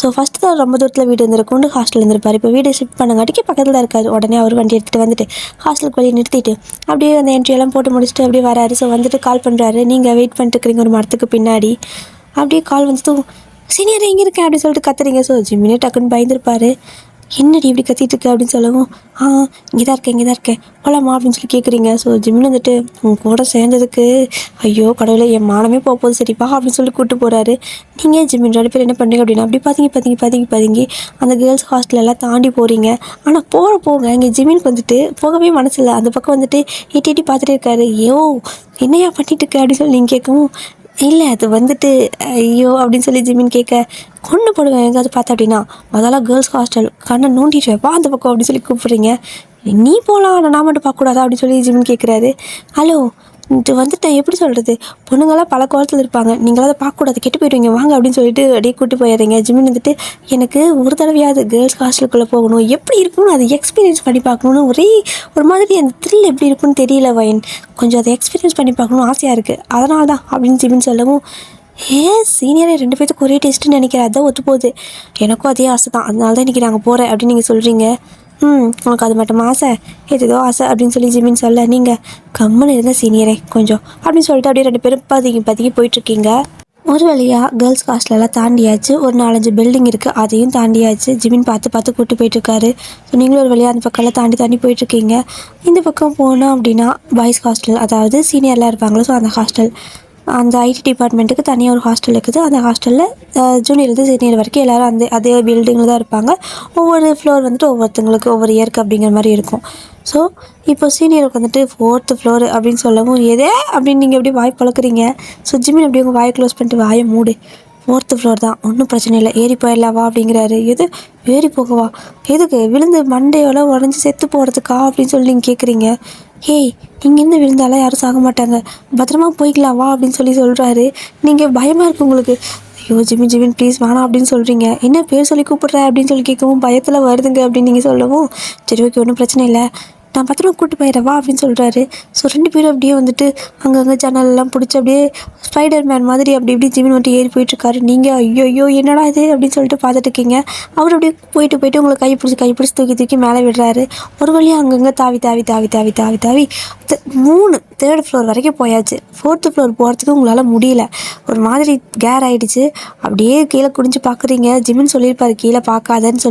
S1: ஸோ ஃபஸ்ட்டு தான் ரொம்ப தூரத்தில் வீடு இருந்திருக்கும்னு ஹாஸ்டல் இருந்திருப்பார். இப்போ வீடு ஷிஃப்ட் பண்ணங்காட்டிக்கு பக்கத்தில் தான் இருக்காது. உடனே அவர் வண்டி எடுத்துகிட்டு வந்துட்டு ஹாஸ்டலுக்கு வெளியே நிறுத்திட்டு அப்படியே அந்த என்ட்ரியெல்லாம் போட்டு முடிச்சுட்டு அப்படியே வராரு. ஸோ வந்துட்டு கால் பண்ணுறாரு. நீங்கள் வெயிட் பண்ணிட்டு இருக்கிறீங்க ஒரு மரத்துக்கு பின்னாடி. அப்படியே கால் வந்துட்டு, சீனியர் எங்கே இருக்கேன் அப்படின்னு சொல்லிட்டு கத்துறீங்க. ஸோ ஜிம்மினே டக்குன்னு பயந்துருப்பார். என்னடி இப்படி கத்திட்டு இருக்க அப்படின்னு சொல்லவும், இங்கே தான் இருக்கேன் போலாமா அப்படின்னு சொல்லி கேட்குறீங்க. ஸோ ஜிம்மின் வந்துட்டு உங்க கூட சேர்ந்ததுக்கு ஐயோ கடவுளே என் மானமே போகுது சரிப்பா அப்படின்னு சொல்லி கூப்பிட்டு போகிறாரு. நீங்கள் ஜிம்மின் 2 பேர் என்ன பண்ணுறீங்க அப்படின்னா அப்படி பார்த்தீங்க அந்த கேர்ள்ஸ் ஹாஸ்டல் எல்லாம் தாண்டி போகிறீங்க. ஆனால் போக இங்கே ஜிம்மினுக்கு வந்துட்டு போகவே மனசில்லை. அந்த பக்கம் வந்துட்டு எட்டி எட்டி பார்த்துட்டே இருக்காரு. ஐயோ என்னையா பண்ணிட்டு இருக்க அப்படின்னு சொல்லி நீங்கள் கேட்கவும், இல்லை அது வந்துட்டு ஐயோ அப்படின்னு சொல்லி ஜிம்மின் கேட்க, கொண்டு போடுவேன் எங்கேயாவது பார்த்தா அப்படின்னா அதெல்லாம் கேர்ள்ஸ் ஹாஸ்டல் கண்ணை நோண்டிட்டு வா அந்த பக்கம் அப்படின்னு சொல்லி கூப்பிட்றீங்க. நீ போகலாம் நான் மட்டும் பார்க்கக்கூடாதா அப்படின்னு சொல்லி ஜிம்மின் கேட்குறாரு. ஹலோ இது வந்துட்டு எப்படி சொல்கிறது, பொண்ணுங்களாம் பல கோலத்தில் இருப்பாங்க, நீங்களாம் அதை பார்க்கக்கூடாது கெட்டு போயிடுவீங்க வாங்க அப்படின்னு சொல்லிட்டு அப்படியே கூப்பிட்டு போயிடுறீங்க. ஜிம்மின் வந்துட்டு எனக்கு ஒரு தடவையாவது கேர்ள்ஸ் ஹாஸ்டலுக்குள்ளே போகணும், எப்படி இருக்கும்னு அதை எக்ஸ்பீரியன்ஸ் பண்ணி பார்க்கணுன்னு ஒரு மாதிரி அந்த த்ரில் எப்படி இருக்குன்னு தெரியல வயன், கொஞ்சம் அதை எக்ஸ்பீரியன்ஸ் பண்ணி பார்க்கணுன்னு ஆசையாக இருக்குது அதனால தான் அப்படின்னு ஜிம்மின் சொல்லவும், சீனியரே 2 பேர்த்துக்கு ஒரே டேஸ்ட்டுன்னு நினைக்கிறேன், அதான் ஒத்து போகுது, எனக்கும் அதே ஆசை தான் அதனால தான் இன்றைக்கி நாங்கள் போகிறேன் அப்படின்னு நீங்கள் சொல்கிறீங்க. உனக்கு அது மட்டும் ஆசை ஏதோ ஆசை அப்படின்னு சொல்லி ஜிம்மின் சொல்ல, நீங்கள் கம்மன் இருந்த சீனியரே கொஞ்சம் அப்படின்னு சொல்லிட்டு அப்படியே 2 பேரும் பதுங்கி போயிட்டுருக்கீங்க. ஒரு வழியாக கேர்ள்ஸ் ஹாஸ்டலெல்லாம் தாண்டியாச்சு. ஒரு 4-5 பில்டிங் இருக்குது, அதையும் தாண்டியாச்சு. ஜிம்மின் பார்த்து கூப்பிட்டு போயிட்டுருக்காரு. ஸோ நீங்களும் ஒரு வழியாக அந்த பக்கம்லாம் தாண்டி போயிட்டுருக்கீங்க. இந்த பக்கம் போனோம் அப்படின்னா பாய்ஸ் ஹாஸ்டல், அதாவது சீனியர்லாம் இருப்பாங்களோ ஸோ அந்த ஹாஸ்டல், அந்த ஐடி டிபார்ட்மெண்ட்டுக்கு தனியாக ஒரு ஹாஸ்டல் இருக்குது. அந்த ஹாஸ்டலில் ஜூனியர்லேருந்து சீனியர் வரைக்கும் எல்லோரும் அதே பில்டிங்கில் தான் இருப்பாங்க. ஒவ்வொரு ஃப்ளோர் வந்துட்டு ஒவ்வொருத்தங்களுக்கு ஒவ்வொரு இயருக்கு அப்படிங்கிற மாதிரி இருக்கும். ஸோ இப்போ சீனியருக்கு வந்துட்டு 4th ஃப்ளோர் அப்படின்னு சொல்லவும், எதே அப்படின்னு நீங்கள் எப்படி வாய் பழக்கிறீங்க. ஸோ ஜிம்மின் அப்படி உங்கள் வாயை க்ளோஸ் பண்ணிட்டு வாயை மூடு, 4th ஃப்ளோர் தான் ஒன்றும் பிரச்சனை இல்லை, ஏறி போயிடலாவா அப்படிங்கிறாரு. எது ஏறி போகவா, எதுக்கு விழுந்து மண்டையோட உடஞ்சி செத்து போகிறதுக்கா அப்படின்னு சொல்லி நீங்கள் கேட்குறீங்க. ஏய் இங்கேருந்து விழுந்தாலாம் யாரும் சாக மாட்டாங்க, பத்திரமா போய்க்கலாம் வா அப்படின்னு சொல்லி சொல்கிறாரு. நீங்கள் பயமாக இருக்குது உங்களுக்கு. ஐயோ ஜிம்மின் ப்ளீஸ் வேணாம் அப்படின்னு சொல்கிறீங்க. என்ன பேர் சொல்லி கூப்பிட்ற அப்படின்னு சொல்லி கேட்கவும் பயத்தில் வருதுங்க அப்படின்னு நீங்கள் சொல்லவும், சரி ஓகே ஒன்றும் பிரச்சனை இல்லை, நான் பத்திரமா கூப்பிட்டு போயிடவா அப்படின்னு சொல்கிறாரு. ஸோ 2 பேரும் அப்படியே வந்துட்டு அங்கங்கே ஜன்னலெல்லாம் பிடிச்சி அப்படியே ஸ்பைடர் மேன் மாதிரி அப்படி இப்படி ஜிம்மின் வந்துட்டு ஏறி போயிட்டுருக்காரு. நீங்கள் ஐயோ என்னடா இது அப்படின்னு சொல்லிட்டு பார்த்துட்டு இருக்கீங்க. அவர் அப்படியே போயிட்டு உங்களை கை பிடிச்சி தூக்கி மேலே விடுறாரு. ஒரு வழியாக அங்கங்கே தாவி 3rd ஃப்ளோர் வரைக்கும் போயாச்சு. 4th ஃப்ளோர் போகிறதுக்கு உங்களால் முடியல, ஒரு மாதிரி கேர் ஆகிடுச்சு. அப்படியே கீழே குடிஞ்சு பார்க்குறீங்க. ஜிம்மின் சொல்லியிருப்பாரு கீழே பார்க்காதன்னு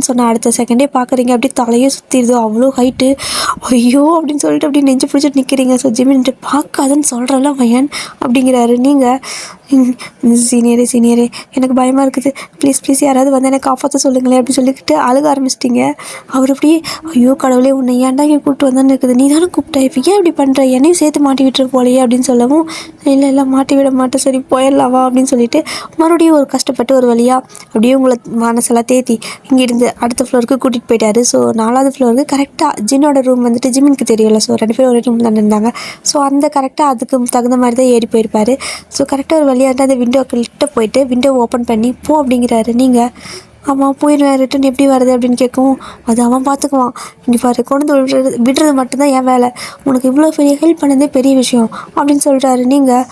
S1: சொன்ன அடுத்த செகண்டே பார்க்குறீங்க. அப்படியே தலையே சுற்றிடுது, அவ்வளோ ஹைட்டு. ஐயோ அப்படின்னு சொல்லிட்டு அப்படியே நெஞ்சு பிடிச்சிட்டு நிற்கிறீங்க. ஸோ ஜிம்மின் பார்க்காதன்னு சொல்கிறல்ல வயன் அப்படிங்கிறாரு. நீங்கள் சீனியரே எனக்கு பயமாக இருக்குது, ப்ளீஸ் யாராவது வந்து எனக்கு காப்பாற்ற சொல்லுங்களேன் அப்படின்னு சொல்லிக்கிட்டு அழுக ஆரம்பிச்சிட்டிங்க. அவர் அப்படியே ஐயோ கடவுளே உன்னை ஏன்டா இங்கே கூப்பிட்டு வந்தான்னு இருக்குது, நீ தானே கூப்பிட்டா, இப்போ ஏன் இப்படி பண்ணுற, என்னையும் சேர்த்து மாட்டி விட்டுரு போலையே அப்படின்னு சொல்லவும், இல்லை மாட்டி விட மாட்டேன், சரி போயிடலாவா அப்படின்னு சொல்லிட்டு மறுபடியும் ஒரு கஷ்டப்பட்டு ஒரு வழியாக அப்படியே உங்களை மனசெல்லாம் தேத்தி இங்கேருந்து அடுத்த ஃப்ளோருக்கு கூட்டிகிட்டு போயிட்டாரு. ஸோ 4வது ஃப்ளோருக்கு கரெக்டாக ஜின்னோட ரூம் வந்துட்டு ஜிம்மினுக்கு தெரியல. ஸோ 2 பேரும் ஒரே ரூம் தான் இருந்தாங்க. ஸோ அந்த கரெக்டாக அதுக்கு தகுந்த மாதிரி தான் ஏறி போயிருப்பார். ஸோ கரெக்டாக ஒரு வழியாக அந்த விண்டோக்கிட்ட போயிட்டு விண்டோ ஓப்பன் பண்ணி போ அப்படிங்கிறாரு. நீங்கள் அவன் போயிடுவேன், ரிட்டன் எப்படி வருது அப்படின்னு கேட்கவும், அது அவன் பார்த்துக்குவான், இங்கே பாரு கொண்டு விடுறது மட்டும்தான் என் வேலை, உனக்கு இவ்வளோ பெரிய ஹெல்ப் பண்ணதே பெரிய விஷயம் அப்படின்னு சொல்கிறாரு. நீங்கள்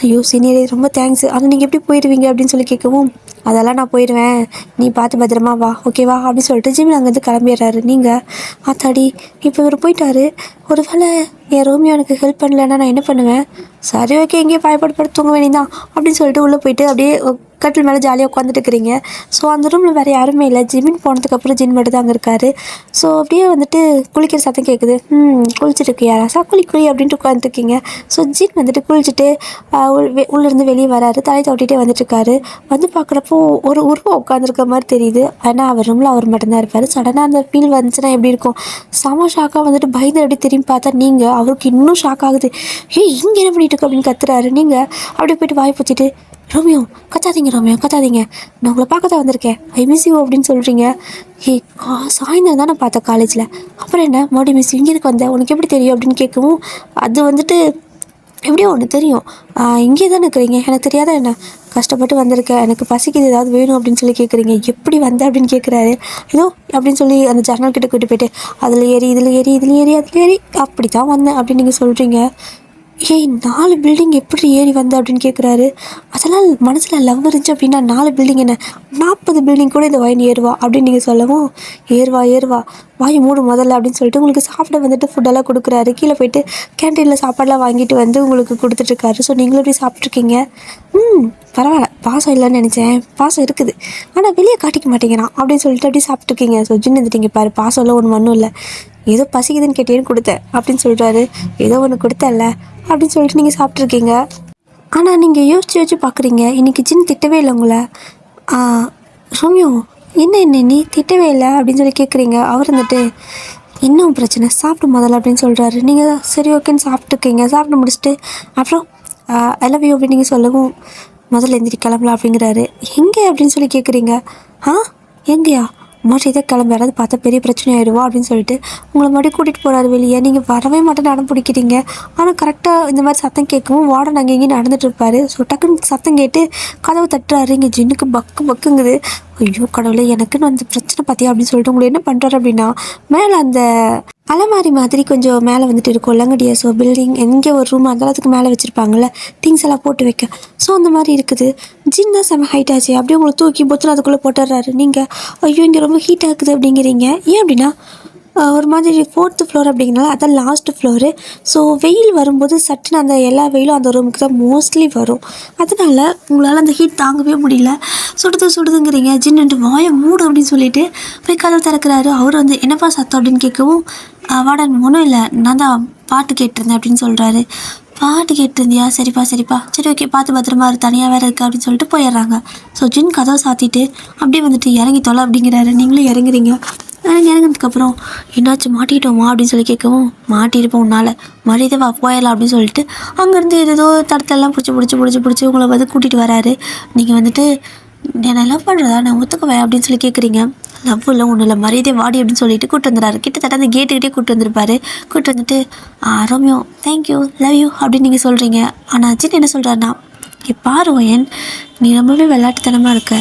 S1: ஐயோ சீனியரே ரொம்ப தேங்க்ஸ், ஆனால் நீங்கள் எப்படி போயிடுவீங்க அப்படின்னு சொல்லி கேட்கவும், அதெல்லாம் நான் போயிடுவேன், நீ பார்த்து பத்திரமா வா ஓகேவா அப்படின்னு சொல்லிட்டு ஜிம்மின் அங்கேருந்து கிளம்பிடுறாரு. நீங்கள் ஆத்தாடி இப்போ இவர் போயிட்டாரு, ஒரு வேளை என் ரோமியோ எனக்கு ஹெல்ப் பண்ணலைன்னா நான் என்ன பண்ணுவேன், சரி ஓகே இங்கேயே பயப்பட தூங்க வேண்டியதான் அப்படின்னு சொல்லிட்டு உள்ளே போயிட்டு அப்படியே கட்டில் மேலே ஜாலியாக உட்காந்துட்டு இருக்கிறீங்க. ஸோ அந்த ரூமில் வேறு யாருமே இல்லை, ஜிம்மின் போனதுக்கப்புறம் ஜின் மட்டும் தான் அங்கே இருக்காரு. ஸோ அப்படியே வந்துட்டு குளிக்கிற சத்தம் கேட்குது. குளிச்சுட்டு இருக்கியா ராசா, குளி அப்படின்ட்டு உட்காந்துருக்கீங்க. ஸோ ஜின் வந்துட்டு குளிச்சுட்டு உள்ளேருந்து வெளியே வராரு, தலை தோட்டிகிட்டே வந்துட்டுருக்காரு. வந்து பார்க்குறப்போ ஒரு உருவம் உட்காந்துருக்க மாதிரி தெரியுது. ஆனால் அவர் ரூமில் அவர் மட்டும்தான் இருப்பார். சடனாக அந்த ஃபீல் வந்துச்சுன்னா எப்படி இருக்கும், செம ஷாக்காக வந்துட்டு பயந்து அப்படி திரும்பி பார்த்தா நீங்கள் அவருக்கு இன்னும் ஷாக் ஆகுது. இங்கே என்ன பண்ணிட்டு இருக்கு அப்படின்னு கத்துறாரு. நீங்கள் அப்படியே போய்ட்டு வாய் பூச்சிட்டு, ரோமியோ கத்தாதீங்க நான் உங்களை பார்க்க தான் வந்திருக்கேன், ஐ மிஸ் யூ அப்படின்னு சொல்கிறீங்க. சாயந்தரம் தான் நான் பார்த்தேன் காலேஜில், அப்புறம் என்ன மறுபடியும் மிஸ் இங்கே இருக்கு வந்தேன், உனக்கு எப்படி தெரியும் அப்படின்னு கேட்கவும், அது வந்துட்டு எப்படியோ ஒன்று தெரியும், இங்கே தானே இருக்கிறீங்க, எனக்கு தெரியாத என்ன, கஷ்டப்பட்டு வந்திருக்கேன், எனக்கு பசிக்குது ஏதாவது வேணும் அப்படின்னு சொல்லி கேட்குறீங்க. எப்படி வந்த அப்படின்னு கேட்குறாரு. ஏதோ அப்படின்னு சொல்லி அந்த ஜன்னல் கிட்ட கூட்டு போயிட்டு அதில் ஏறி இதில் ஏறி அப்படி தான் வந்தேன் அப்படின்னு நீங்கள் சொல்கிறீங்க. ஏய் 4 பில்டிங் எப்படி ஏறி வந்த அப்படின்னு கேட்குறாரு. அதெல்லாம் மனசில் லவ் இருந்துச்சு அப்படின்னா 4 பில்டிங் என்ன 40 பில்டிங் கூட இந்த வயன் ஏறுவா அப்படின்னு நீங்கள் சொல்லவும், ஏறுவா ஏறுவா வாய் மூடு முதல்ல அப்படின்னு சொல்லிட்டு உங்களுக்கு சாப்பிட வந்துட்டு ஃபுட்டெல்லாம் கொடுக்குறாரு. கீழே போயிட்டு கேன்டீனில் சாப்பாடெலாம் வாங்கிட்டு வந்து உங்களுக்கு கொடுத்துட்ருக்காரு. ஸோ நீங்களும் எப்படி சாப்பிட்ருக்கீங்க? பரவாயில்ல, பாசம் இல்லைன்னு நினச்சேன், பாசம் இருக்குது ஆனால் வெளியே காட்டிக்க மாட்டேங்கிறான் அப்படின்னு சொல்லிட்டு அப்படியே சாப்பிட்ருக்கீங்க. ஸோ ஜின்னு வந்துட்டீங்க பாரு, பாசம் இல்லை ஒன்றும் இல்லை, ஏதோ பசிக்குதுன்னு கேட்டேன்னு கொடுத்தேன் அப்படின்னு சொல்கிறாரு. ஏதோ ஒன்று கொடுத்தல்ல அப்படின்னு சொல்லிட்டு நீங்கள் சாப்பிட்ருக்கீங்க. ஆனால் நீங்கள் யோசிச்சு பார்க்குறீங்க, இன்றைக்கி ஜின் திட்டவே இல்லை உங்களை. ரோமியோ என்ன நீ திட்டவே இல்லை அப்படின்னு சொல்லி கேட்குறீங்க. அவர் வந்துட்டு இன்னும் பிரச்சனை சாப்பிட்டு முதல்ல அப்படின்னு சொல்கிறாரு. நீங்கள் சரி ஓகேன்னு சாப்பிட்ருக்கீங்க. சாப்பிட்டு முடிச்சுட்டு அப்புறம் ஐ லவ் யூ அப்படின்னு நீங்கள் சொல்லவும், முதல்ல எந்திரி கிளம்பலாம் அப்படிங்கிறாரு. எங்கே அப்படின்னு சொல்லி கேட்குறீங்க. எங்கேயா மறுபடியும் இதை கிளம்பி யாராவது பார்த்தா பெரிய பிரச்சனை ஆயிடுவா அப்படின்னு சொல்லிட்டு உங்களை மறுபடியும் கூட்டிகிட்டு போகிறாரு வெளியே. நீங்கள் வரவே மாட்டேன்னு அடம் பிடிக்கிறீங்க. ஆனால் கரெக்டாக இந்த மாதிரி சத்தம் கேட்கவும் வார்டன் அங்கே இங்கேயும் நடந்துட்டு இருப்பாரு. ஸோ டக்குன்னு சத்தம் கேட்டு கதவை தட்டுறாரு. இங்கே ஜின்னுக்கு பக்குங்குது. ஐயோ கடவுளே, எனக்குன்னு வந்து பிரச்சனை பார்த்தியா அப்படின்னு சொல்லிட்டு உங்களை என்ன பண்ணுறாரு அப்படின்னா, மேலே அந்த அலமாரி மாதிரி கொஞ்சம் மேலே வந்துட்டு இருக்கும் இல்லைங்கடியா. ஸோ பில்டிங் எங்கே ஒரு ரூம் அந்த அதுக்கு மேலே வச்சுருப்பாங்கள்ல திங்ஸ் எல்லாம் போட்டு வைக்க. ஸோ அந்த மாதிரி இருக்குது. ஜின் தான் செம்ம ஹைட் ஆச்சு. அப்படியே உங்களை தூக்கி பொத்துல அதுக்குள்ளே போட்டுடுறாரு. நீங்கள் ஐயோ இங்கே ரொம்ப ஹீட் ஆகுது அப்படிங்கிறீங்க. ஏன் அப்படின்னா ஒரு மாதிரி 4th ஃப்ளோர் அப்படிங்கிறனால அதான் லாஸ்ட் ஃப்ளோரு. ஸோ வெயில் வரும்போது சட்டுன்னு அந்த எல்லா வெயிலும் அந்த ரூமுக்கு தான் மோஸ்ட்லி வரும். அதனால் உங்களால் அந்த ஹீட் தாங்கவே முடியல. சுடுதுங்கிறீங்க. ஜின்னு வாயை மூடு அப்படின்னு சொல்லிட்டு போய் கதவு திறக்கிறாரு. அவர் வந்து என்னப்பா சத்தம் அப்படின்னு கேட்கவும், வாடன் ஒன்றும் இல்லை, நான் தான் பாட்டு கேட்டிருந்தேன் அப்படின்னு சொல்கிறாரு. பாட்டு கேட்டிருந்தியா? சரிப்பா சரி ஓகே, பார்த்து பத்திரமா தனியாக வேறு இருக்குது அப்படின்னு சொல்லிட்டு போயிடுறாங்க. ஸோ ஜின் கதவை சாத்திட்டு அப்படியே வந்துட்டு இறங்கி தொலை அப்படிங்கிறாரு. நீங்களும் இறங்குறீங்க. இறங்கினதுக்கப்புறம் என்னாச்சு மாட்டிக்கிட்டோமா அப்படின்னு சொல்லி கேட்கவும், மாட்டியிருப்போம் உன்னால், மரியாதை வா போயிடலாம் அப்படின்னு சொல்லிட்டு அங்கேருந்து ஏதோ தடத்தெல்லாம் பிடிச்சி உங்களை வந்து கூட்டிகிட்டு வராரு. நீங்கள் வந்துட்டு என்னை லவ் பண்ணுறதா நான் ஒத்துக்குவேன் அப்படின்னு சொல்லி கேட்குறீங்க. லவ் இல்லை ஒன்றும் இல்லை, மரியாதை வாடி அப்படின்னு சொல்லிட்டு கூப்பிட்டு வந்துடுறாரு. கிட்டத்தட்ட அந்த கேட்டுக்கிட்டே கூப்பிட்டு வந்திருப்பாரு. கூப்பிட்டு வந்துட்டு ரோமியோ தேங்க்யூ லவ் யூ அப்படின்னு நீங்கள் சொல்கிறீங்க. ஆனால் ஜின் என்ன சொல்கிறாருன்னா, இங்கே பாரு வயன், நீ ரொம்பவே விளையாட்டுத்தனமாக இருக்க.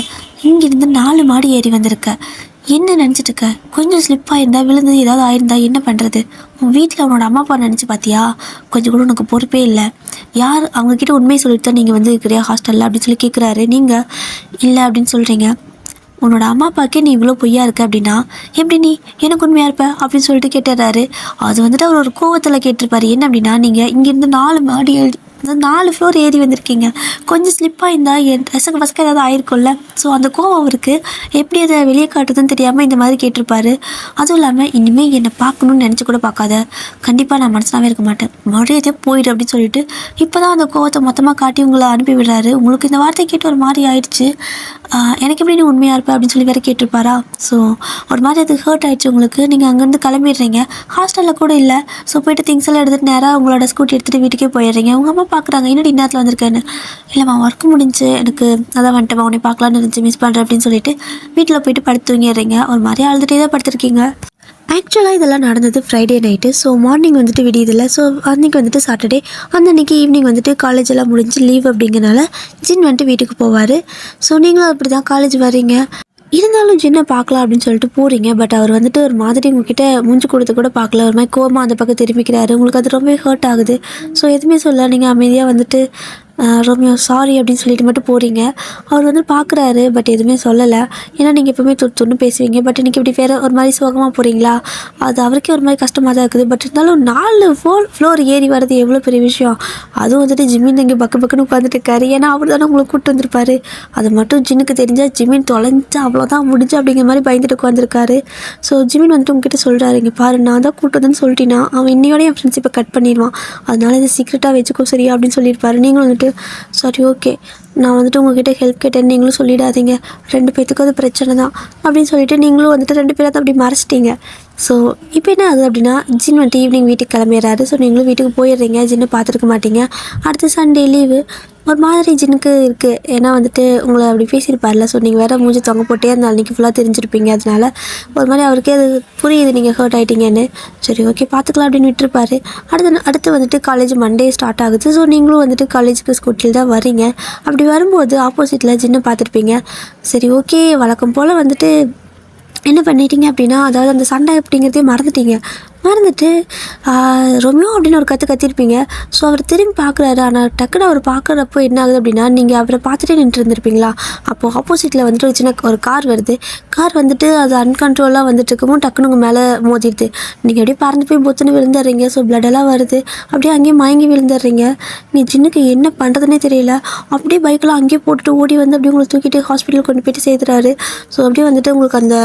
S1: இங்கேருந்து 4 மாடி ஏறி வந்திருக்க. என்ன நினச்சிட்டு இருக்க? கொஞ்சம் ஸ்லிப்பாக இருந்தால் விழுந்தது ஏதாவது ஆயிருந்தா என்ன பண்ணுறது? உன் வீட்டில் அவனோட அம்மா அப்பா நினச்சி பார்த்தியா? கொஞ்சம் கூட உனக்கு பொறுப்பே இல்லை. யார் அவங்கக்கிட்ட உண்மையை சொல்லிட்டு தான் நீங்கள் வந்து இருக்கிறியா ஹாஸ்டலில் அப்படின்னு சொல்லி கேட்குறாரு. நீங்கள் இல்லை அப்படின்னு சொல்கிறீங்க. உன்னோட அம்மா அப்பாக்கே நீ இவ்வளோ பொய்யா இருக்க அப்படின்னா எப்படி நீ எனக்கு உண்மையாக இருப்ப அப்படின்னு சொல்லிட்டு கேட்டுறாரு. அது வந்துட்டு அவர் ஒரு கோவத்தில் கேட்டிருப்பாரு. என்ன அப்படின்னா, நீங்கள் இங்கேருந்து 4 மாடி 4 ஃப்ளோர் ஏறி வந்திருக்கீங்க. கொஞ்சம் ஸ்லிப்பாக இருந்தால் என் ட்ரெஸ்ஸுக்கு ஃபஸ்க்கு ஏதாவது ஆயிருக்கும்ல. ஸோ அந்த கோவம் அவருக்கு எப்படி அதை வெளியே காட்டுதுன்னு தெரியாமல் இந்த மாதிரி கேட்டிருப்பாரு. அதுவும் இல்லாமல் இனிமேல் என்னை பார்க்கணுன்னு நினச்சி கூட பார்க்காத, கண்டிப்பாக நான் மனசாவே இருக்க மாட்டேன், மறுபடியே போயிடு அப்படின்னு சொல்லிட்டு இப்போ தான் அந்த கோவத்தை மொத்தமாக காட்டி உங்களை அனுப்பி விடுறாரு. உங்களுக்கு இந்த வார்த்தை கேட்டு ஒரு மாதிரி ஆயிடுச்சு. எனக்கு எப்படி நீ உண்மையாக இருப்பேன் அப்படின்னு சொல்லி வேறு கேட்டிருப்பாரா. ஸோ ஒரு மாதிரி அது ஹர்ட் ஆகிடுச்சு உங்களுக்கு. நீங்கள் அங்கேருந்து கிளம்பிடுறீங்க. ஹாஸ்டலில் கூட இல்லை. ஸோ போய்ட்டு திங்ஸ் எல்லாம் எடுத்துகிட்டு நேராக உங்களோட ஸ்கூட்டி எடுத்துகிட்டு வீட்டுக்கே போயிடுறீங்க. உங்கள் அம்மா பார்க்குறாங்க, இன்னும் நேரத்தில் வந்திருக்கேன்னு. இல்லைம்மா ஒர்க் முடிஞ்சு எனக்கு அதான் வந்துட்டு உன்னை பார்க்கலான்னு இருந்துச்சு, மிஸ் பண்ணுறேன் அப்படின்னு சொல்லிட்டு வீட்டில் போயிட்டு படுத்து தூங்கிடுறீங்க. ஒரு மாதிரி அழுதுகிட்டே தான் படுத்துருக்கீங்க. ஆக்சுவலாக இதெல்லாம் நடந்தது ஃப்ரைடே நைட்டு. ஸோ மார்னிங் வந்துட்டு விடியதில்லை. ஸோ அன்றைக்கி வந்துட்டு சாட்டர்டே, அந்த அன்றைக்கி ஈவினிங் வந்துட்டு காலேஜ் எல்லாம் முடிஞ்சு லீவ் அப்படிங்கிறனால ஜின் வந்துட்டு வீட்டுக்கு போவார். ஸோ நீங்களும் அப்படி தான் காலேஜ் வரீங்க. இருந்தாலும் ஜின்னை பார்க்கலாம் அப்படின்னு சொல்லிட்டு போகிறீங்க. பட் அவர் வந்துட்டு ஒரு மாதிரி உங்ககிட்ட மூஞ்சி கொடுத்து கூட பார்க்கல. ஒரு மாதிரி கோவமாக அந்த பக்கம் திரும்பிக்கிறாரு. உங்களுக்கு அது ரொம்பவே ஹர்ட் ஆகுது. ஸோ எதுவுமே சொல்ல நீங்கள் அமைதியாக வந்துட்டு ரோமியோ சாரி அப்படின்னு சொல்லிட்டு மட்டும் போகிறீங்க. அவர் வந்து பார்க்குறாரு. பட் எதுவுமே சொல்லலை. ஏன்னா நீங்கள் எப்போவுமே தொண்ணு பேசுவீங்க. பட் இன்றைக்கி இப்படி வேறு ஒரு மாதிரி சோகமாக போகிறீங்களா, அது அவருக்கே ஒரு மாதிரி கஷ்டமாக தான் இருக்குது. பட் இருந்தாலும் 4 ஃப்ளோர் ஏறி வர்றது எவ்வளோ பெரிய விஷயம். அதுவும் வந்துட்டு ஜிம்மின் இங்கே பக்குன்னு உட்காந்துட்டு இருக்காரு. ஏன்னா அவர் தானே உங்களை கூப்பிட்டு வந்திருப்பாரு. அது மட்டும் ஜின்னுக்கு தெரிஞ்சால் ஜிம்மின் தொலைஞ்சா அவ்வளோதான் முடிஞ்சு அப்படிங்கிற மாதிரி பயந்துட்டு உட்காந்துருக்காரு. ஸோ ஜிம்மின் வந்துட்டு உங்ககிட்ட சொல்கிறாரு, இங்கே பாரு நான் தான் கூப்பிட்டு வந்தேன்னு சொல்லிட்டேன்னா அவன் இன்னையோட என் ஃப்ரெண்ட்ஷிப்பை கட் பண்ணிடுவான். அதனால இதை சீக்ரெட்டாக வச்சுக்கோ சரியா அப்படின்னு சொல்லியிருப்பாரு. நீங்களும் வந்துட்டு சரி ஓகே, நான் வந்துட்டு உங்ககிட்ட ஹெல்ப் கேட்டேன்னு நீங்களும் சொல்லிடாதீங்க, 2 பேர்த்துக்கும் அது பிரச்சனை தான் அப்படின்னு சொல்லிட்டு நீங்களும் வந்துட்டு 2 பேரை தான் அப்படி மறைச்சிட்டிங்க. ஸோ இப்போ என்ன ஆகுது அப்படின்னா, ஜின் வந்துட்டு ஈவினிங் வீட்டுக்கு கிளம்பிடுறாரு. ஸோ நீங்களும் வீட்டுக்கு போயிடுறீங்க. ஜின்னை பார்த்துருக்க மாட்டீங்க. அடுத்த சண்டே லீவு. ஒரு மாதிரி ஜின்னுக்கு இருக்குது. ஏன்னா வந்துட்டு உங்களை அப்படி பேசியிருப்பார்ல. ஸோ நீங்கள் வேறு மூஞ்சி தொங்க போட்டே அந்த அன்றைக்கி ஃபுல்லாக தெரிஞ்சிருப்பீங்க. அதனால ஒரு மாதிரி அவருக்கே அது புரியுது நீங்கள் ஹர்ட் ஆகிட்டீங்கன்னு. சரி ஓகே பார்த்துக்கலாம் அப்படின்னு விட்டுருப்பாரு. அடுத்து வந்துட்டு காலேஜ் மண்டே ஸ்டார்ட் ஆகுது. ஸோ நீங்களும் வந்துட்டு காலேஜுக்கு ஸ்கூட்டியில் தான் வரீங்க. அப்படி வரும்போது ஆப்போசிட்டில் ஜின்னை பார்த்துருப்பீங்க. சரி ஓகே, வழக்கம் போல் வந்துட்டு என்ன பண்ணிட்டீங்க அப்படின்னா, அதாவது அந்த சண்டை அப்படிங்கிறதே மறந்துட்டீங்க. மறந்துட்டு ரொமியோ அப்படின்னு ஒரு கத்திருப்பீங்க. ஸோ அவர் திரும்பி பார்க்குறாரு. ஆனால் டக்குன்னு அவர் பார்க்குறப்போ என்ன ஆகுது அப்படின்னா, நீங்கள் அவரை பார்த்துட்டே நின்றுட்டு இருந்திருப்பீங்களா? அப்போது ஆப்போசிட்டில் வந்துட்டு ஒரு சின்ன ஒரு கார் வருது. கார் வந்துட்டு அது அன்கண்ட்ரோலாக வந்துட்டு இருக்கவும் டக்குன்னு உங்கள் மேலே மோதிடுது. நீங்கள் அப்படியே பறந்து போய் பொத்துன்னு விழுந்துடுறீங்க. ஸோ பிளட்டெல்லாம் வருது. அப்படியே அங்கேயே மயங்கி விழுந்துடுறீங்க. நீ ஜின்னுக்கு என்ன பண்ணுறதுனே தெரியல. அப்படியே பைக்கெலாம் அங்கேயே போட்டுட்டு ஓடி வந்து அப்படியே உங்களை தூக்கிட்டு ஹாஸ்பிட்டல் கொண்டு போயிட்டு சேர்த்துறாரு. ஸோ அப்படியே வந்துட்டு உங்களுக்கு அந்த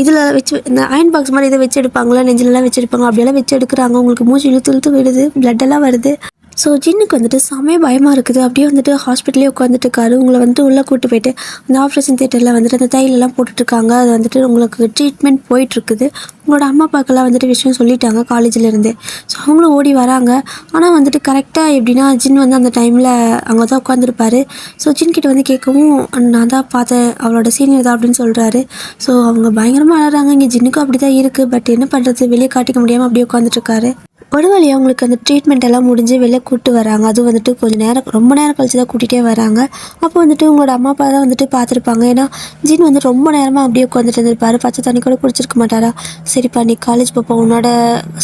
S1: இதில் வச்சு இந்த அயன் பாக்ஸ் மாதிரி இதை வச்சு எடுப்பாங்களா, நெஞ்சிலெலாம் வச்சு எடுப்பாங்க. அப்படியெல்லாம் வச்சு எடுக்கிறாங்க. உங்களுக்கு மூச்சு இழுத்து இழுத்து விடுது, பிளட்டெல்லாம் வருது. ஸோ ஜின்னுக்கு வந்துட்டு செமைய பயமாக இருக்குது. அப்படியே வந்துட்டு ஹாஸ்பிட்டலே உட்காந்துட்டு இருக்காரு. உங்களை வந்துட்டு உள்ளே கூட்டு போயிட்டு அந்த ஆப்ரேஷன் தியேட்டரில் வந்துட்டு அந்த தைலெல்லாம் போட்டுட்ருக்காங்க. அது வந்துட்டு உங்களுக்கு ட்ரீட்மெண்ட் போயிட்டுருக்குது. உங்களோட அம்மா அப்பாக்கெல்லாம் வந்துட்டு விஷயம் சொல்லிட்டாங்க காலேஜிலேருந்து. ஸோ அவங்களும் ஓடி வராங்க. ஆனால் வந்துட்டு கரெக்டாக எப்படின்னா ஜின் வந்து அந்த டைமில் அங்கே தான் உட்காந்துருப்பாரு. ஸோ ஜின்கிட்ட வந்து கேட்கவும் நான் தான் பார்த்தேன், அவளோட சீனியர் தான் அப்படின்னு சொல்கிறாரு. ஸோ அவங்க பயங்கரமாக அழறாங்க. இங்கே ஜின்னுக்கும் அப்படி தான் இருக்குது. பட் என்ன பண்ணுறது, வெளியே காட்டிக்க முடியாமல் அப்படியே உட்காந்துட்ருக்காரு. ஒரு வழியாக அவங்களுக்கு அந்த ட்ரீட்மெண்ட் எல்லாம் முடிஞ்சு வெளில கூப்பிட்டு வராங்க. அதுவும் வந்துட்டு கொஞ்சம் நேரம் ரொம்ப நேரம் கழிச்சு தான் கூட்டிகிட்டே வராங்க. அப்போ வந்துட்டு உங்களோட அம்மா அப்பா தான் வந்துட்டு பார்த்துருப்பாங்க. ஏன்னா ஜின் வந்து ரொம்ப நேரமாக அப்படியே உட்காந்துட்டு இருந்திருப்பாரு. பச்சை தண்ணி கூட குடிச்சிருக்க மாட்டாரா. சரிப்பா நீ காலேஜ் போப்போ, உன்னோட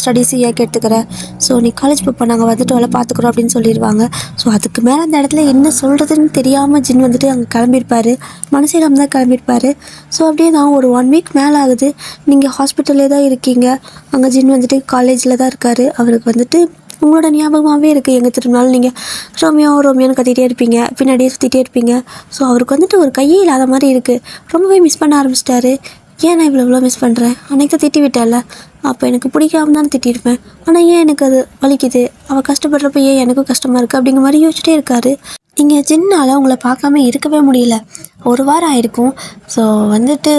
S1: ஸ்டடீஸ் ஏன் கேட்டுக்கிறேன், ஸோ நீ காலேஜ் போப்போ, நாங்கள் வந்துட்டு அவளை பார்த்துக்குறோம் அப்படின்னு சொல்லிடுவாங்க. ஸோ அதுக்கு மேலே அந்த இடத்துல என்ன சொல்கிறதுன்னு தெரியாமல் ஜின் வந்துட்டு அங்கே கிளம்பியிருப்பார். மனசிலம் தான் கிளம்பியிருப்பார். ஸோ அப்படியே தான் ஒரு 1 வீக் மேலே ஆகுது. நீங்கள் ஹாஸ்பிட்டல்லே தான் இருக்கீங்க. அங்கே ஜின் வந்துட்டு காலேஜில் தான் இருக்கார். அவருக்கு வந்துட்டு உங்களோட ஞாபகமாகவே இருக்குது. எங்கே திரும்பினாலும் நீங்கள் ரோமியோ ரோமியோன்னு கத்திகிட்டே இருப்பீங்க, பின்னாடியே சுற்றிட்டே இருப்பீங்க. ஸோ அவருக்கு வந்துட்டு ஒரு கையே இல்லாத மாதிரி இருக்குது. ரொம்பவே மிஸ் பண்ண ஆரம்பிச்சிட்டாரு. ஏன் நான் இவ்வளோ மிஸ் பண்ணுறேன், அன்றைக்கி தான் திட்டி விட்டேன்ல, அப்போ எனக்கு பிடிக்காம தான் திட்டிருப்பேன். ஆனால் ஏன் எனக்கு அது வலிக்குது, அவள் கஷ்டப்படுறப்ப ஏன் எனக்கும் கஷ்டமாக இருக்குது அப்படிங்கிற மாதிரி யோசிச்சுட்டே இருக்காரு. இங்கே ஜின்னால் உங்களை பார்க்காம இருக்கவே முடியல. ஒரு வாரம் ஆயிருக்கும். ஸோ வந்துட்டு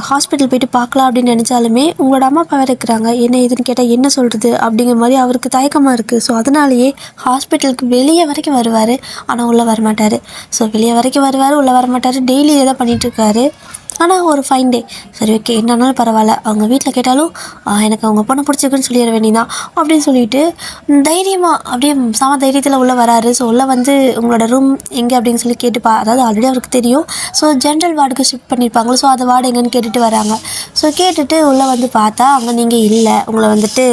S1: ஹாஸ்பிட்டல் போய்ட்டு பார்க்கலாம் அப்படின்னு நினச்சாலுமே உங்களோட அம்மா அப்பா வேறு இருக்கிறாங்க. என்ன இதுன்னு கேட்டால் என்ன சொல்கிறது அப்படிங்கிற மாதிரி அவருக்கு தயக்கமாக இருக்குது. ஸோ அதனாலேயே ஹாஸ்பிட்டலுக்கு வெளியே வரைக்கும் வருவார், ஆனால் உள்ளே வரமாட்டார். ஸோ வெளியே வரைக்கும் வருவார், உள்ளே வரமாட்டார். டெய்லி இதை தான் பண்ணிகிட்ருக்காரு. ஆனால் ஒரு ஃபைன் டே, சரி ஓகே என்னன்னாலும் பரவாயில்ல, அவங்க வீட்டில் கேட்டாலும் எனக்கு அவங்க பொண்ணை பிடிச்சிருக்குன்னு சொல்லிட வேண்டியதான் அப்படின்னு சொல்லிட்டு தைரியமாக அப்படியே சம தைரியத்தில் உள்ளே வராரு. ஸோ உள்ளே வந்து உங்களோட ரூம் எங்கே அப்படின்னு சொல்லி கேட்டுப்பா, அதாவது ஆல்ரெடி அவருக்கு தெரியும். ஸோ ஜென்ரல் வார்டுக்கு ஷிஃப்ட் பண்ணியிருப்பாங்களோ, ஸோ அந்த வார்டு எங்கேன்னு கேட்டுட்டு வராங்க. ஸோ கேட்டுட்டு உள்ளே வந்து பார்த்தா அங்கே நீங்கள் இல்லை, உங்களை வந்துட்டு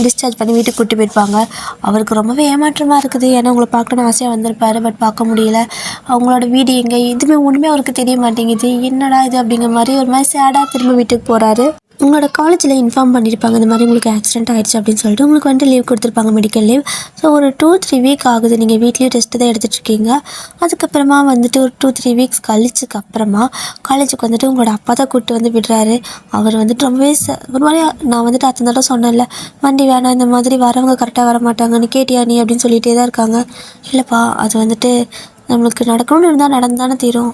S1: டிஸ்சார்ஜ் பண்ணி வீட்டுக்கு கூட்டி போயிருப்பாங்க. அவருக்கு ரொம்பவே ஏமாற்றமாக இருக்குது. ஏன்னா உங்களை பார்க்கணுன்னு ஆசையாக வந்திருப்பாரு, பட் பார்க்க முடியல. அவங்களோட வீடு எங்கே எதுவுமே ஒன்றுமே அவருக்கு தெரிய மாட்டேங்குது. என்னடா இது அப்படிங்கிற மாதிரி ஒரு மாதிரி சேடாக திரும்ப வீட்டுக்கு போகிறாரு. உங்களோட காலேஜில் இன்ஃபார்ம் பண்ணியிருப்பாங்க இந்த மாதிரி உங்களுக்கு ஆக்சிடென்ட் ஆகிடுச்சு அப்படின்னு சொல்லிட்டு உங்களுக்கு வந்துட்டு லீவ் கொடுத்துருப்பாங்க, மெடிக்கல் லீவ். ஸோ ஒரு 2-3 வீக் ஆகுது. நீங்கள் வீட்லேயும் ரெஸ்ட்டு தான் எடுத்துகிட்ருக்கீங்க. அதுக்கப்புறமா வந்துட்டு ஒரு 2-3 வீக்ஸ் கழிச்சுக்கு அப்புறமா காலேஜுக்கு வந்துட்டு உங்களோட அப்பா தான் கூப்பிட்டு வந்து விடுறாரு. அவர் வந்துட்டு ரொம்பவே ஒரு மாதிரி நான் வந்துட்டு அத்தனை தடவை சொன்னேன்ல, வண்டி வேணாம், இந்த மாதிரி வரவங்க கரெக்டாக வர மாட்டாங்கன்னு கேட்டியா நீ அப்படின்னு சொல்லிகிட்டே தான் இருக்காங்க. இல்லைப்பா, அது வந்துட்டு நம்மளுக்கு நடக்கணும்னு இருந்தால் நடந்தானே தீரும்.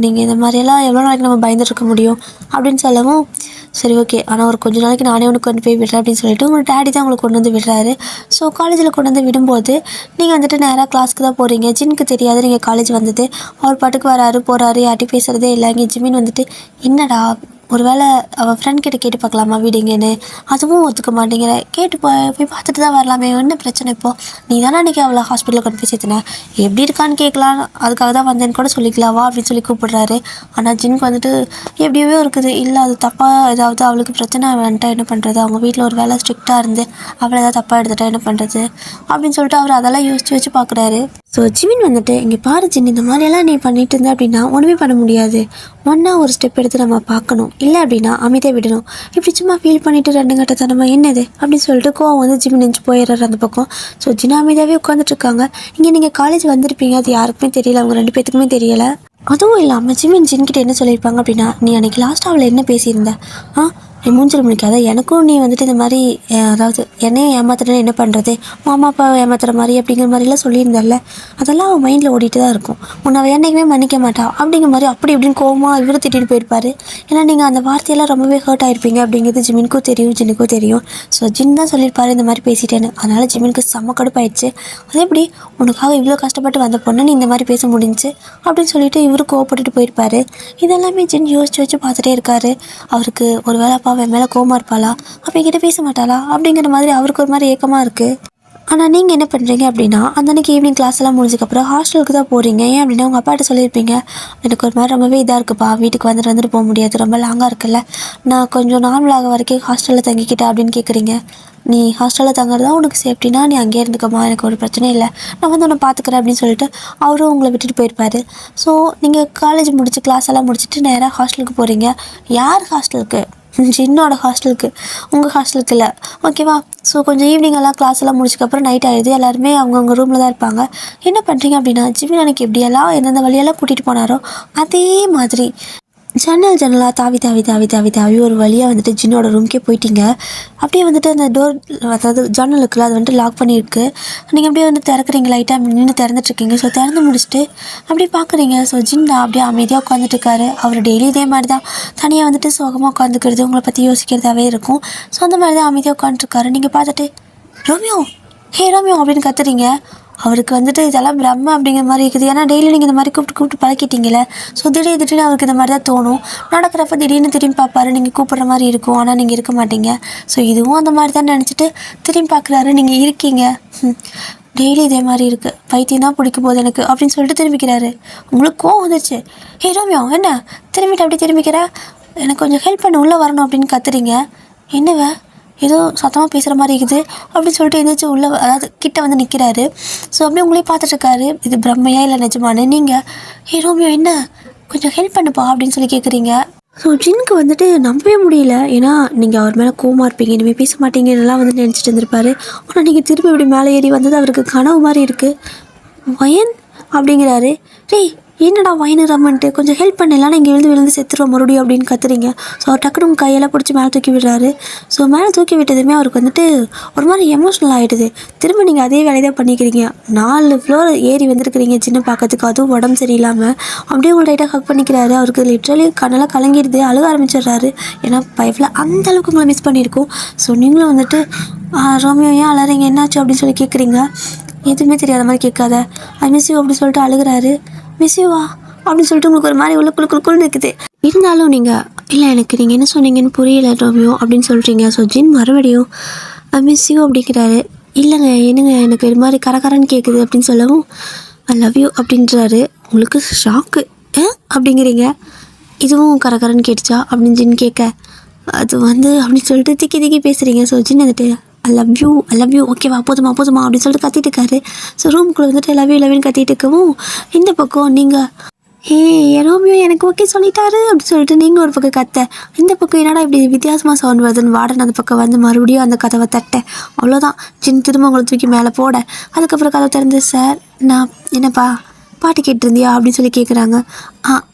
S1: நீங்கள் இந்த மாதிரியெல்லாம் எவ்வளோ நாளைக்கு நம்ம பயந்துருக்க முடியும் அப்படின்னு சொல்லவும், சரி ஓகே ஆனால் ஒரு கொஞ்ச நாளைக்கு நானே உனக்கு கொண்டு போய் விடுறேன் அப்படின்னு சொல்லிட்டு உங்கள் டேடி தான் உங்களுக்கு கொண்டு வந்து விடுறாரு. ஸோ காலேஜில் கொண்டு வந்து விடும்போது நீங்கள் வந்துட்டு நேராக கிளாஸ்க்கு தான் போகிறீங்க. ஜின்னுக்கு தெரியாது நீங்கள் காலேஜ் வந்தது. அவர் பாட்டுக்கு வராரு போகிறாரு, யார்ட்டையும் பேசுகிறதே இல்லை. இங்கே ஜிமின் வந்துட்டு என்னடா ஒரு வேளை அவள் ஃப்ரெண்ட் கிட்ட கேட்டு பார்க்கலாமா வீடு எங்கேன்னு, அதுவும் ஒத்துக்க மாட்டேங்கிற. கேட்டு போய் பார்த்துட்டு தான் வரலாமே, என்ன பிரச்சனை இப்போது, நீ தானே அன்றைக்கி அவளை ஹாஸ்பிட்டலில் கொண்டு போய் சேர்த்துனேன், எப்படி இருக்கான்னு கேட்கலாம், அதுக்காக தான் வந்தேன்னு கூட சொல்லிக்கலாம் வா அப்படின்னு சொல்லி கூப்பிடுறாரு. ஆனால் ஜின்க்கு வந்துட்டு எப்படியோ இருக்குது. இல்லை அது தப்பாக ஏதாவது அவளுக்கு பிரச்சனை வந்துட்டா என்ன பண்ணுறது, அவங்க வீட்டில் ஒரு வேலை ஸ்ட்ரிக்டாக இருந்து அவளை ஏதாவது தப்பாக எடுத்துட்டா என்ன பண்ணுறது அப்படின்னு சொல்லிட்டு அவர் அதெல்லாம் யோசிச்சு வச்சு பார்க்குறாரு. ஸோ ஜிமின் வந்துட்டு இங்கே பாரு ஜின், இந்த மாதிரியெல்லாம் நீ பண்ணிட்டு இருந்த அப்படின்னா ஒன்றுமே பண்ண முடியாது. ஒன்றா ஒரு ஸ்டெப் எடுத்து நம்ம பார்க்கணும், இல்லை அப்படின்னா அமைதியாக விடணும். இப்படி சும்மா ஃபீல் பண்ணிவிட்டு 2 கட்டத்தனமா என்னது அப்படின்னு சொல்லிட்டு கோவம் வந்து ஜிமின் நெஞ்சு போயிடுறாரு அந்த பக்கம். ஸோ ஜின் அமைதியாகவே உட்காந்துட்ருக்காங்க. இங்கே நீங்கள் காலேஜ் வந்திருப்பீங்க, அது யாருக்குமே தெரியல, அவங்க 2 பேத்துக்குமே தெரியலை. அதுவும் இல்லாமல் ஜின்கிட்ட என்ன சொல்லியிருப்பாங்க அப்படின்னா, நீ அன்றைக்கி லாஸ்ட்டாக அவளை என்ன பேசியிருந்த, நீ மூஞ்சல் முடிக்காத, எனக்கும் நீ வந்துட்டு இந்த மாதிரி அதாவது என்னையும் ஏமாத்துறேன்னு என்ன பண்ணுறது, மாமா அப்பாவை ஏமாத்துற மாதிரி அப்படிங்கிற மாதிரிலாம் சொல்லியிருந்தால, அதெல்லாம் அவன் மைண்டில் ஓடிட்டு தான் இருக்கும். உன்னை அவள் என்றைக்குமே மன்னிக்க மாட்டா அப்படிங்கிற மாதிரி அப்படி இப்படின்னு கோவமாக இவரை திட்டிட்டு போயிருப்பார். ஏன்னா நீங்கள் அந்த வார்த்தையெல்லாம் ரொம்பவே ஹர்ட் ஆகிருப்பீங்க அப்படிங்கிறது ஜிமினுக்கும் தெரியும், ஜின்னுக்கும் தெரியும். ஸோ ஜின் தான் சொல்லியிருப்பாரு இந்த மாதிரி பேசிட்டேன்னு. அதனால் ஜிமினுக்கு செம்ம கடுப்பாயிடுச்சு. அதே எப்படி உனக்காக இவ்வளோ கஷ்டப்பட்டு வந்த பொண்ணு நீ இந்த மாதிரி பேச முடிஞ்சு அப்படின்னு சொல்லிட்டு இவரு கோவப்பட்டுட்டு போயிருப்பார். இதெல்லாமே ஜின் யோசிச்சு வச்சு பார்த்துட்டே இருக்காரு. அவருக்கு ஒரு வேளை அவன் மேலே கோவமாக இருப்பாளா, அப்போ என்கிட்ட பேச மாட்டாளா அப்படிங்கிற மாதிரி அவருக்கு ஒரு மாதிரி ஏக்கமாக இருக்குது. ஆனால் நீங்கள் என்ன பண்ணுறீங்க அப்படின்னா அந்த அன்றைக்கி ஈவினிங் கிளாஸ் எல்லாம் முடிஞ்சதுக்கப்புறம் ஹாஸ்டலுக்கு தான் போகிறீங்க. ஏன் அப்படின்னா உங்கள் அப்பாட்ட சொல்லியிருப்பீங்க, எனக்கு ஒரு மாதிரி ரொம்பவே இதாக இருக்குப்பா, வீட்டுக்கு வந்துட்டு போக முடியாது, ரொம்ப லாங்காக இருக்குல்ல, நான் கொஞ்சம் நார்மலாக வரைக்கும் ஹாஸ்டலில் தங்கிக்கிட்டேன் அப்படின்னு கேட்குறீங்க. நீ ஹாஸ்டலில் தங்குறதா உனக்கு சேஃப்டினா நீ அங்கேயே இருந்துக்கம்மா, எனக்கு ஒரு பிரச்சனையும் இல்லை, நான் வந்து உன்னை பார்த்துக்கிறேன் அப்படின்னு சொல்லிட்டு அவரும் உங்களை விட்டுட்டு போயிருப்பார். ஸோ நீங்கள் காலேஜ் முடிச்சு கிளாஸ் எல்லாம் முடிச்சுட்டு நேராக ஹாஸ்டலுக்கு போகிறீங்க. யார் ஹாஸ்டலுக்கு? ஜின்னோட ஹாஸ்டலுக்கு, உங்கள் ஹாஸ்டலுக்கு இல்லை, ஓகேவா? ஸோ கொஞ்சம் ஈவினிங் எல்லாம் கிளாஸ் எல்லாம் முடிச்சதுக்கப்புறம் நைட் ஆகிடுது, எல்லாருமே அவங்கவுங்க ரூமில் தான் இருப்பாங்க. என்ன பண்ணுறீங்க அப்படின்னா ஜிமின் எனக்கு எப்படியெல்லாம் எந்தெந்த வழியெல்லாம் கூட்டிகிட்டு போனாரோ அதே மாதிரி ஜன்னலாக தாவி தாவி தாவி தாவி தாவி ஒரு வழியாக வந்துட்டு ஜின்னோட ரூம்க்கே போயிட்டீங்க. அப்படியே வந்துட்டு அந்த டோர், அதாவது ஜன்னலுக்குள்ள அது வந்துட்டு லாக் பண்ணியிருக்கு. நீங்கள் அப்படியே வந்து திறக்குறீங்க, லைட்டாக நின்று திறந்துட்டுருக்கீங்க. ஸோ திறந்து முடிச்சுட்டு அப்படியே பார்க்குறீங்க. ஸோ ஜின்னா அப்படியே அமைதியாக உட்காந்துட்டுருக்காரு. அவர் டெய்லி இதே மாதிரி தான் தனியாக வந்துட்டு சோகமாக உட்காந்துக்கிறது, உங்களை பற்றி யோசிக்கிறதாவே இருக்கும். ஸோ அந்த மாதிரி தான் அமைதியாக உட்காந்துட்டுருக்காரு. நீங்கள் பார்த்துட்டு ரோமியோ, ஹே ரோமியோ அப்படின்னு கத்துறீங்க. அவருக்கு வந்துட்டு இதெல்லாம் பிரம்ம அப்படிங்கிற மாதிரி இருக்குது. ஏன்னா டெய்லி நீங்கள் இந்த மாதிரி கூப்பிட்டு பழக்கிட்டீங்களே. ஸோ திடீர்னு அவருக்கு இந்த மாதிரி தான் தோணும். நடக்கிறப்ப திடீர்னு திரும்பி பார்ப்பாரு, நீங்கள் கூப்பிட்ற மாதிரி இருக்கும், ஆனால் நீங்கள் இருக்க மாட்டீங்க. ஸோ இதுவும் அந்த மாதிரி தான் நினச்சிட்டு திரும்பி பார்க்குறாரு, நீங்கள் இருக்கீங்க. டெய்லி இதே மாதிரி இருக்குது, பைத்தியம் தான் பிடிக்க போகுது எனக்கு அப்படின்னு சொல்லிட்டு திரும்பிக்கிறாரு. உங்களுக்கு கோவம் வந்துச்சு. ஹே ரோமியோ என்ன திரும்பிட்டு அப்படி திரும்பிக்கிற, எனக்கு கொஞ்சம் ஹெல்ப் பண்ண உள்ளே வரணும் அப்படின்னு கத்துறீங்க. என்னவ ஏதோ சத்தமாக பேசுகிற மாதிரி இருக்குது அப்படின்னு சொல்லிட்டு எதாச்சும் உள்ளே, அதாவது கிட்ட வந்து நிற்கிறாரு. ஸோ அப்படியே உங்களே பார்த்துட்ருக்காரு. இது பிரம்மையா இல்லை நிஜமானு. நீங்கள் ஹே ரோமியோ என்ன கொஞ்சம் ஹெல்ப் பண்ணுப்பா அப்படின்னு சொல்லி கேட்குறீங்க. ஸோ ஜின்னுக்கு வந்துட்டு நம்பவே முடியல. ஏன்னா நீங்கள் அவர் மேலே கோவமாக இருப்பீங்க, இனிமேல் பேச மாட்டீங்கன்னெல்லாம் வந்து நினச்சிட்டு இருந்திருப்பாரு. ஆனால் நீங்கள் திரும்பி இப்படி மேலே ஏறி வந்தது அவருக்கு கனவு மாதிரி இருக்குது. வயன் அப்படிங்கிறாரு. டேய் என்னடா வயனு ரம்மன்ட்டு கொஞ்சம் ஹெல்ப் பண்ணலாம், இங்கே விழுந்து செத்துருவோம் மறுபடியும் அப்படின்னு கத்துறீங்க. ஸோ அவர் டக்குனு உங்கள் கையெல்லாம் பிடிச்சி மேலே தூக்கி விடுறாரு. ஸோ மேலே தூக்கி விட்டதுமே அவருக்கு வந்துட்டு ஒரு மாதிரி எமோஷ்னல் ஆகிடுது. திரும்ப நீங்கள் அதே வேலையை தான் பண்ணிக்கிறீங்க. 4 ஃப்ளோர் ஏறி வந்திருக்கிறீங்க சின்ன பார்க்கறதுக்கு, அதுவும் உடம்பு சரியில்லாமல். அப்படியே உங்களை லைட்டாக ஹக் பண்ணிக்கிறாரு. அவருக்கு லிட்ரலி கண்ணெல்லாம் கலங்கிடுது, அழுக ஆரம்பிச்சிடுறாரு. ஏன்னா பைஃபில் அந்த அளவுக்கு உங்களை மிஸ் பண்ணியிருக்கோம். ஸோ நீங்களும் வந்துட்டு ரோமியோ ஏன் அழறீங்க, என்னாச்சு அப்படின்னு சொல்லி கேட்குறீங்க. எதுவுமே தெரியாத மாதிரி கேட்காத, ஐ மிஸ் யூ அப்படின்னு சொல்லிட்டு அழுகிறாரு. மிஸ்யூவா அப்படின்னு சொல்லிட்டு உங்களுக்கு ஒரு மாதிரி உள்ள குழுக்குன்னு இருக்குது. இருந்தாலும் நீங்கள் இல்லை எனக்கு நீங்கள் என்ன சொன்னீங்கன்னு புரியல ரோமியோ அப்படின்னு சொல்கிறீங்க. ஸோ ஜின் மறுபடியும் மிஸ் யூ அப்படிங்கிறாரு. இல்லைங்க என்னங்க எனக்கு இது மாதிரி கரகரன்னு கேட்குது அப்படின்னு சொல்லவும் ஐ லவ் யூ அப்படின்றாரு. உங்களுக்கு ஷாக்கு அப்படிங்கிறீங்க. இதுவும் கரகரன்னு கேட்டுச்சா அப்படின்னு ஜின் கேட்க, அது வந்து அப்படின்னு சொல்லிட்டு திக்கி பேசுகிறீங்க. ஸோ ஜின் வந்துட்டு ஐ லவ் யூ ஓகேவா போதுமா அப்படின்னு சொல்லிட்டு கத்திட்டு இருக்காரு. ஸோ ரூமுக்குள்ளே வந்துட்டு லவ்யூன்னு கத்திட்டு இருக்கவும் இந்த பக்கம் நீங்கள் ரோமியோ எனக்கு ஓகே சொல்லிட்டாரு அப்படின்னு சொல்லிட்டு நீங்கள் ஒரு பக்கம் கத்த, இந்த பக்கம் என்னடா இப்படி வித்தியாசமாக சவுண்ட் வருதுன்னு வார்டன் அந்த பக்கம் வந்து மறுபடியும் அந்த கதவை தட்ட. அவ்வளோதான், சின்ன திரும்ப உங்களை தூக்கி மேலே போட. அதுக்கப்புறம் கதவை திறந்து, சார் நான் என்னப்பா பாட்டு கேட்டிருந்தியா அப்படின்னு சொல்லி கேட்குறாங்க.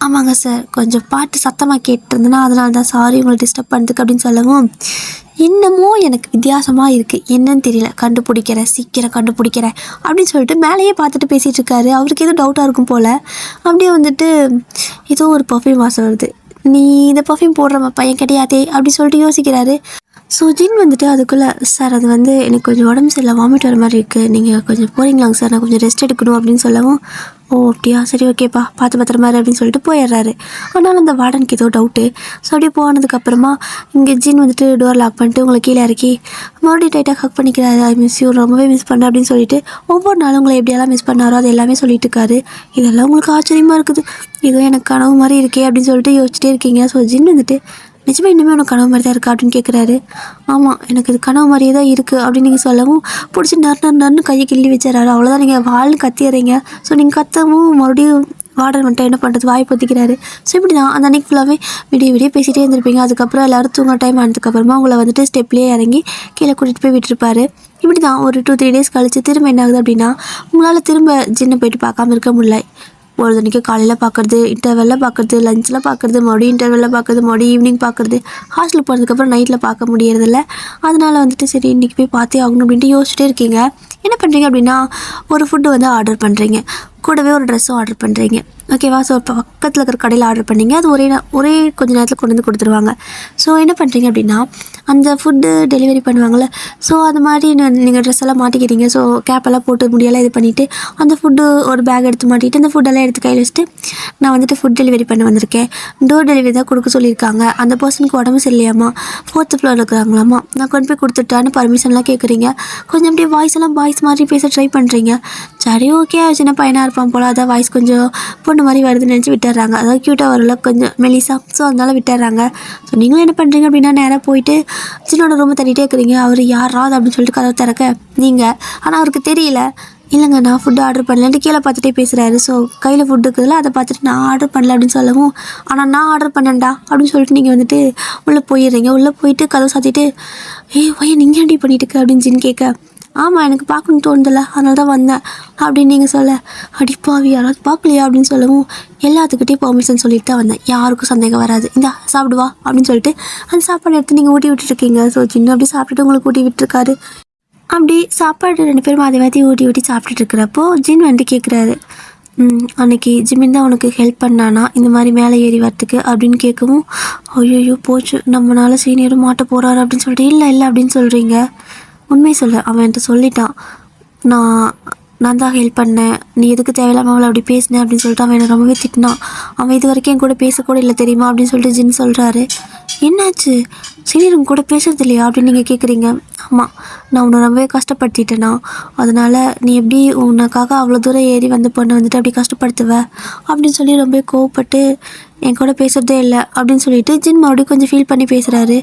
S1: ஆமாங்க சார், கொஞ்சம் பாட்டு சத்தமாக கேட்டிருந்தேன்னா அதனால தான், சாரி உங்களை டிஸ்டர்ப் பண்ணுறதுக்கு அப்படின்னு சொல்லவும், என்னமோ எனக்கு வித்தியாசமாக இருக்குது, என்னன்னு தெரியல, சீக்கிரம் கண்டுபிடிக்கிறேன் அப்படின்னு சொல்லிட்டு மேலேயே பார்த்துட்டு பேசிகிட்டு இருக்காரு. அவருக்கு எதுவும் டவுட்டாக இருக்கும் போல். அப்படியே வந்துட்டு ஏதோ ஒரு பர்ஃப்யூம் வாசம் வருது, நீ இந்த பர்ஃப்யூம் போடுற பையன் கிடையாதே அப்படின்னு சொல்லிட்டு யோசிக்கிறாரு. ஸோ ஜின் வந்துட்டு அதுக்குள்ளே, சார் அது வந்து எனக்கு கொஞ்சம் உடம்பு சரியில்லை, வாமிட் வர மாதிரி இருக்குது, நீங்கள் கொஞ்சம் போகிறீங்களாங்க சார், நான் கொஞ்சம் ரெஸ்ட் எடுக்கணும் அப்படின்னு சொல்லவும், ஓ அப்படியா சரி ஓகேப்பா பார்த்து பத்திரமா அப்படின்னு சொல்லிட்டு போயிடுறாரு. ஆனாலும் அந்த வார்டனுக்கு ஏதோ டவுட்டு. ஸோ அப்படியே போனதுக்கப்புறமா இங்கே ஜின் வந்துட்டு டோர் லாக் பண்ணிட்டு உங்களை கீழே இறக்கி மறுபடியும் டைட்டாக ஹக் பண்ணிக்கிறாரு. ஐ மிஸ் யூ, ரொம்பவே மிஸ் பண்ணேன் அப்படின்னு சொல்லிட்டு ஒவ்வொரு நாளும் உங்களை எப்படியெல்லாம் மிஸ் பண்ணாரோ அது எல்லாமே சொல்லிட்டு இருக்காரு. இதெல்லாம் உங்களுக்கு ஆச்சரியமாக இருக்குது, ஏதோ எனக்கு கனவு மாதிரி இருக்கே அப்படின்னு சொல்லிட்டு யோசிச்சுட்டே இருக்கீங்க. ஸோ ஜின் வந்துட்டு நிஜமாக இன்னுமே உனக்கு கனவு மாதிரி தான் இருக்கா அப்படின்னு கேட்குறாரு. ஆமாம் எனக்கு இது கனவு மாதிரியே தான் இருக்குது அப்படின்னு நீங்கள் சொல்லவும் பிடிச்சி நர்னு கையை கிள்ளி வச்சுறாரு. அவ்வளோதான், நீங்கள் வாழ்னு கத்திடுறீங்க. ஸோ நீங்கள் கத்தவும் மறுபடியும் வார்டன் வந்துட்டு என்ன பண்ணுறது, வாய் பொத்திக்கிறாரு. ஸோ இப்படி தான் அந்த அன்றைக்கி ஃபுல்லாகவே விடிய பேசிகிட்டே இருந்திருப்பீங்க. அதுக்கப்புறம் எல்லோரும் தூங்க டைம் ஆனதுக்கப்புறமா உங்களை வந்துட்டு ஸ்டெப்லேயே இறங்கி கீழே கூட்டிகிட்டு போய் விட்டுருப்பாரு. இப்படி தான் ஒரு 2-3 டேஸ் கழித்து திரும்ப என்ன ஆகுது அப்படின்னா, உங்களால் திரும்ப ஜின்னை போயிட்டு பார்க்காம இருக்க முடியல. ஒரு தனிக்கு காலையில் பார்க்குறது, இன்டர்வெல்லில் பார்க்குறது, லஞ்சில் பார்க்குறது, மறுபடியும் இன்டர்வெல்லில் பார்க்குறது, மறுபடியும் ஈவினிங் பார்க்குறது, ஹாஸ்டலுக்கு போனதுக்கப்புறம் நைட்டில் பார்க்க முடியறதில்ல. அதனால் வந்துட்டு சரி இன்றைக்கி போய் பார்த்தே ஆகணும் அப்படின்ட்டு யோசிச்சுட்டே இருக்கீங்க. என்ன பண்ணுறீங்க அப்படின்னா, ஒரு ஃபுட்டு வந்து ஆர்டர் பண்ணுறீங்க. கூடவே ஒரு ட்ரெஸ்ஸும் ஆர்டர் பண்ணுறீங்க. ஓகேவா? ஸோ இப்போ பக்கத்தில் இருக்கிற கடையில் ஆர்டர் பண்ணிங்க. அது ஒரே கொஞ்சம் நேரத்தில் கொண்டு வந்து கொடுத்துருவாங்க. ஸோ என்ன பண்ணுறீங்க அப்படின்னா, அந்த ஃபுட்டு டெலிவரி பண்ணுவாங்கள்ல, ஸோ அது மாதிரி நீங்கள் ட்ரெஸ் எல்லாம் மாட்டிக்கிறீங்க. ஸோ கேப்பெல்லாம் போட்டு முடியெல்லாம் இது பண்ணிவிட்டு அந்த ஃபுட்டு ஒரு பேக் எடுத்து மாட்டிட்டு அந்த ஃபுட்டெல்லாம் எடுத்து கையில் வச்சுட்டு, நான் வந்துட்டு ஃபுட் டெலிவரி பண்ண வந்திருக்கேன், டோர் டெலிவரி தான் கொடுக்க சொல்லியிருக்காங்க, அந்த பர்சனுக்கு உடம்பு சரியில்லையாம்மா, 4th ஃப்ளோரில் இருக்கிறாங்களாம்மா, நான் கொண்டு போய் கொடுத்துட்டான்னு பர்மிஷன்லாம் கேட்குறீங்க. கொஞ்சம் அப்படியே வாய்ஸ் எல்லாம் பாய்ஸ் மாதிரி பேச ட்ரை பண்ணுறீங்க. சரி ஓகே, சின்ன பையனாக இருப்பான் போல், அதான் வாய்ஸ் கொஞ்சம் பொண்ணு மாதிரி வருதுன்னு நினச்சி விட்டுறாங்க. அதாவது க்யூட்டாக வரல, கொஞ்சம் மெலிசா, ஸோ அதனால விட்டுறாங்க. ஸோ நீங்களும் என்ன பண்ணுறீங்க அப்படின்னா, நேராக போயிட்டு சின்னோட ரூமை தட்டிகிட்டே இருக்கிறீங்க. அவர் யாராவது அப்படின்னு சொல்லிட்டு கதவை திறக்க நீங்கள், ஆனால் அவருக்கு தெரியல. இல்லைங்க, நான் ஃபுட்டு ஆர்டர் பண்ணலன்ட்டு கீழே பார்த்துட்டே பேசுகிறாரு. ஸோ கையில் ஃபுட்டு இருக்குதுல்ல, அதை பார்த்துட்டு நான் ஆர்டர் பண்ணல அப்படின்னு சொல்லவும், ஆனால் நான் ஆர்டர் பண்ணேன்டா அப்படின்னு சொல்லிட்டு நீங்கள் வந்துட்டு உள்ளே போயிடுறீங்க. உள்ளே போயிட்டு கதவை சாத்திட்டு, பையன் நீங்கள் எப்படி பண்ணிட்டு இருக்க அப்படின்னு ஜின் கேட்க, ஆமாம் எனக்கு பார்க்கணுன்னு தோணுதில்ல, அதனால தான் வந்தேன் அப்படின்னு நீங்கள் சொல்ல, அடிப்பாவி யாராவது பார்க்கலையா அப்படின்னு சொல்லவும், எல்லாத்துக்கிட்டே பெர்மிஷன் சொல்லிட்டு தான் வந்தேன், யாருக்கும் சந்தேகம் வராது, இந்தா சாப்பிடுவா அப்படின்னு சொல்லிட்டு அந்த சாப்பாடு எடுத்து நீங்கள் ஊட்டி விட்டுருக்கீங்க. ஸோ சின்ன அப்படி சாப்பிட்டுட்டு உங்களுக்கு ஊட்டி விட்டுருக்காரு. அப்படி சாப்பாடு 2 பேரும் மாற்றி ஊட்டி சாப்பிட்டுட்டு இருக்கிறப்போ ஜின் வந்து கேட்குறாரு, அன்னைக்கு ஜிமின் தான் உனக்கு ஹெல்ப் பண்ணானா இந்த மாதிரி மேலே ஏறி வரத்துக்கு அப்படின்னு கேட்கவும், ஐயோ போச்சு, நம்மளால சீனியரும் மாட்ட போகிறாரு அப்படின்னு சொல்லிட்டு, இல்லை அப்படின்னு சொல்கிறீங்க. உண்மை சொல்ல, அவன் என்கிட்ட சொல்லிட்டான், நான் தான் ஹெல்ப் பண்ணேன், நீ எதுக்கு தேவையில்லாமல் அவளை அப்படி பேசினேன் அப்படின்னு சொல்லிட்டு அவன் என்னை ரொம்பவே திட்டினான், அவன் இது வரைக்கும் என் கூட பேசக்கூட இல்லை தெரியுமா அப்படின்னு சொல்லிட்டு ஜின் சொல்கிறாரு. என்னாச்சு, சீனியர் கூட பேசுறது இல்லையா அப்படின்னு நீங்கள் கேட்குறீங்க. ஆமாம், நான் உன்னை ரொம்பவே கஷ்டப்படுத்திட்டேனா, அதனால் நீ எப்படி உனக்காக அவ்வளோ தூரம் ஏறி வந்த பொண்ணை வந்துட்டு அப்படி கஷ்டப்படுத்துவ அப்படின்னு சொல்லி ரொம்ப கோவப்பட்டு என் கூட பேசுகிறதே இல்லை அப்படின்னு சொல்லிட்டு ஜின் மறுபடியும் கொஞ்சம் ஃபீல் பண்ணி பேசுகிறாரு.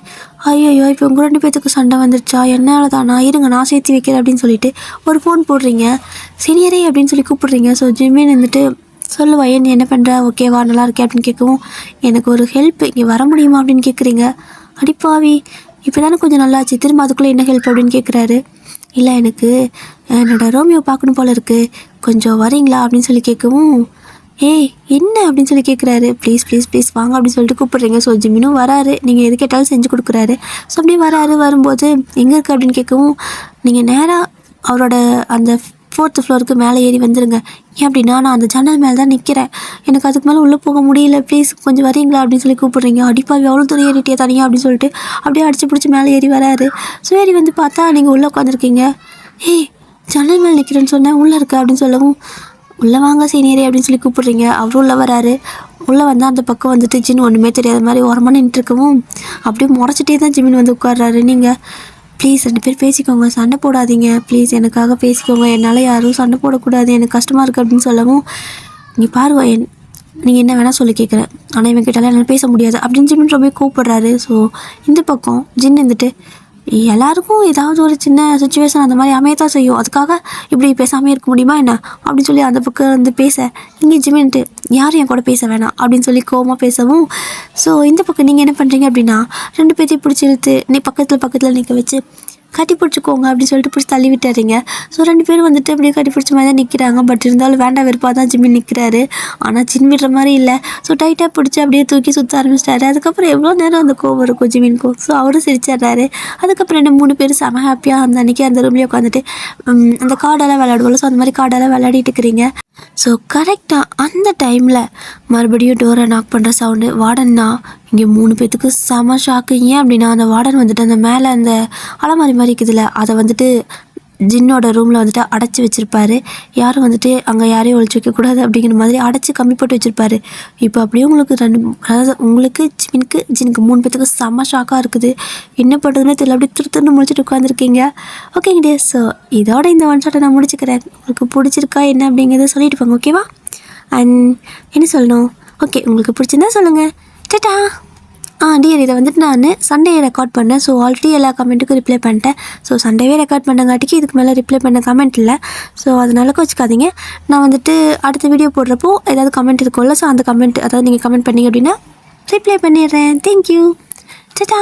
S1: ஐயோ இப்போ உங்கள் 2 பேத்துக்கு சண்டை வந்துடுச்சா, என்னால் தானா, இருங்க நான் சேர்த்து வைக்கிறேன் அப்படின்னு சொல்லிட்டு ஒரு ஃபோன் போடுறீங்க. சீனியரே அப்படின்னு சொல்லி கூப்பிடுறீங்க. ஸோ ஜிம்மின் வந்துட்டு, சொல்லுவா ஏன் நீ என்ன பண்ணுற, ஓகேவா நல்லா இருக்கே அப்படின்னு கேட்கவும், எனக்கு ஒரு ஹெல்ப், இங்கே வர முடியுமா அப்படின்னு கேட்குறீங்க. அடிப்பாவி, இப்போ தானே கொஞ்சம் நல்லாச்சு, திரும்ப அதுக்குள்ளே என்ன ஹெல்ப் அப்படின்னு கேட்குறாரு. இல்லை எனக்கு என்னோட ரோமியோ பார்க்கணும் போல் இருக்குது, கொஞ்சம் வரீங்களா அப்படின்னு சொல்லி கேட்கவும், என்ன அப்படின்னு சொல்லி கேட்குறாரு. ப்ளீஸ் வாங்க அப்படின்னு சொல்லிட்டு கூப்பிட்றீங்க. ஸோ ஜிம்மினும் வராரு, நீங்கள் எது கேட்டாலும் செஞ்சு கொடுக்குறாரு. ஸோ அப்படியே வரும்போது எங்கே இருக்குது அப்படின்னு கேட்கவும், நீங்கள் நேராக அவரோட அந்த 4th ஃப்ளோருக்கு மேலே ஏறி வந்துடுங்க. ஏன் அப்படின்னா நான் அந்த ஜன்னல் மேலே தான் நிற்கிறேன், எனக்கு அதுக்கு மேலே உள்ளே போக முடியல, ப்ளீஸ் கொஞ்சம் வரீங்களா அப்படின்னு சொல்லி கூப்பிட்றீங்க. அடிப்பாவி எவ்வளோ தூரம் ஏறிட்டே தனியாக அப்படின்னு சொல்லிட்டு அப்படியே அடிச்சு பிடிச்சி மேலே ஏறி வராரு. ஸோ ஏறி வந்து பார்த்தா நீங்கள் உள்ளே உட்காந்துருக்கீங்க. ஜன்னல் மேலே நிற்கிறேன்னு சொன்னேன், உள்ளே இருக்க அப்படின்னு சொல்லவும், உள்ளே வாங்க சீனியரே அப்படின்னு சொல்லி கூப்பிட்றீங்க. அவரும் உள்ளே வராரு. உள்ளே வந்தால் அந்த பக்கம் வந்துட்டு ஜின் ஒன்றுமே தெரியாத மாதிரி ஓரமாக நின்றுருக்கவும் அப்படியே முறைச்சிட்டே தான் ஜிமின் வந்து உட்கார்றாரு. நீங்கள் ப்ளீஸ் 2 பேர் பேசிக்கோங்க, சண்டை போடாதீங்க, ப்ளீஸ் எனக்காக பேசிக்கோங்க, என்னால் யாரும் சண்டை போடக்கூடாது, எனக்கு கஷ்டமாக இருக்குது அப்படின்னு சொல்லவும், நீ பாருவா நீங்கள் என்ன வேணால் சொல்லி கேட்குறேன், ஆனால் இவன் கிட்டாலும் என்னால் பேச முடியாது அப்படின்னு ஜிமின் ரொம்ப கூப்பிட்றாரு. ஸோ இந்த பக்கம் ஜின் இருந்துட்டு, எல்லாருக்கும் ஏதாவது ஒரு சின்ன சுச்சுவேஷன் அந்த மாதிரி அமையத்தான் செய்யும், அதுக்காக இப்படி பேசாமல் இருக்க முடியுமா என்ன அப்படின்னு சொல்லி அந்த பக்கம் வந்து பேச, இங்கே ஜிமின்ட்டு யாரும் என் கூட பேச வேணாம் அப்படின்னு சொல்லி கோவமாக பேசவும், ஸோ இந்த பக்கம் நீங்கள் என்ன பண்ணுறீங்க அப்படின்னா 2 பேர்த்தையும் பிடிச்சி இழுத்து நீ பக்கத்தில் நிற்க வச்சு கட்டி பிடிச்சிக்கோங்க அப்படின்னு சொல்லிட்டு பிடிச்சி தள்ளி விட்டுறீங்க. ஸோ 2 பேரும் வந்துட்டு அப்படியே கட்டி பிடிச்ச மாதிரி தான் நிற்கிறாங்க. பட் இருந்தாலும் வேண்டாம் வெறுப்பாக தான் ஜிம்மின் நிற்கிறாரு. ஆனால் ஜின் விடுற மாதிரி இல்லை. ஸோ டைட்டாக பிடிச்சி அப்படியே தூக்கி சுற்ற ஆரம்பிச்சிட்டாரு. அதுக்கப்புறம் எவ்வளோ நேரம் அந்த கோவம் இருக்கும் ஜிம்மின்க்கும். ஸோ அவரும் சிரிச்சிட்றாரு. அதுக்கப்புறம் 3 பேர் செம ஹாப்பியாக அந்த அன்றைக்கி அந்த ரூம்லேயே உட்காந்துட்டு அந்த கார்டெல்லாம் விளையாடுவோம். ஸோ அந்த மாதிரி கார்டெல்லாம் விளையாடிட்டு இருக்கிறீங்க. ஸோ கரெக்டாக அந்த டைமில் மறுபடியும் டோரை நாக் பண்ணுற சவுண்டு. வார்டன்னா இங்கே 3 பேர்த்துக்கு செம ஷாக்கு. ஏன் அப்படின்னா அந்த வார்டன் வந்துட்டு அந்த மேலே அந்த அலமாரி மாதிரி இருக்குதுல்ல, அதை வந்துட்டு ஜின்னோட ரூமில் வந்துட்டு அடைச்சி வச்சுருப்பாரு. யாரும் வந்துட்டு அங்கே யாரையும் ஒழிச்சு வைக்கக்கூடாது அப்படிங்கிற மாதிரி அடைச்சி கம்மி போட்டு வச்சுருப்பாரு. இப்போ அப்படியே உங்களுக்கு அதாவது உங்களுக்கு ஜினுக்கு 3 பேர்த்துக்கு செம்ம ஷாக்காக இருக்குது. என்ன பண்ணுறதுன்னு தெரியல, அப்படியே திருத்தன்னு முடிச்சுட்டு உட்காந்துருக்கீங்க. ஓகேங்க டே, ஸோ இதோட இந்த ஒன் ஷாட்டை நான் முடிச்சுக்கிறேன். உங்களுக்கு பிடிச்சிருக்கா என்ன அப்படிங்கிறத சொல்லிட்டு போங்க, ஓகேவா? அண்ட் என்ன சொல்லணும், ஓகே உங்களுக்கு பிடிச்சிருந்தா சொல்லுங்கள். டேட்டா. டியர், இதை வந்துட்டு நான் சண்டே ரெக்கார்ட் பண்ணேன். ஸோ ஆல்ரெடி எல்லா கமெண்ட்டுக்கும் ரிப்ளை பண்ணிட்டேன். ஸோ சண்டேவே ரெக்கார்ட் பண்ணங்காட்டிக்கு இதுக்கு மேலே ரிப்ளை பண்ண கமெண்ட் இல்லை. ஸோ அதனால வச்சுக்காதீங்க. நான் வந்துட்டு அடுத்த வீடியோ போடுறப்போ ஏதாவது கமெண்ட் இருக்கும்ல, ஸோ அந்த கமெண்ட், அதாவது நீங்கள் கமெண்ட் பண்ணிங்க அப்படின்னா ரிப்ளை பண்ணிடுறேன். தேங்க்யூ. டேட்டா.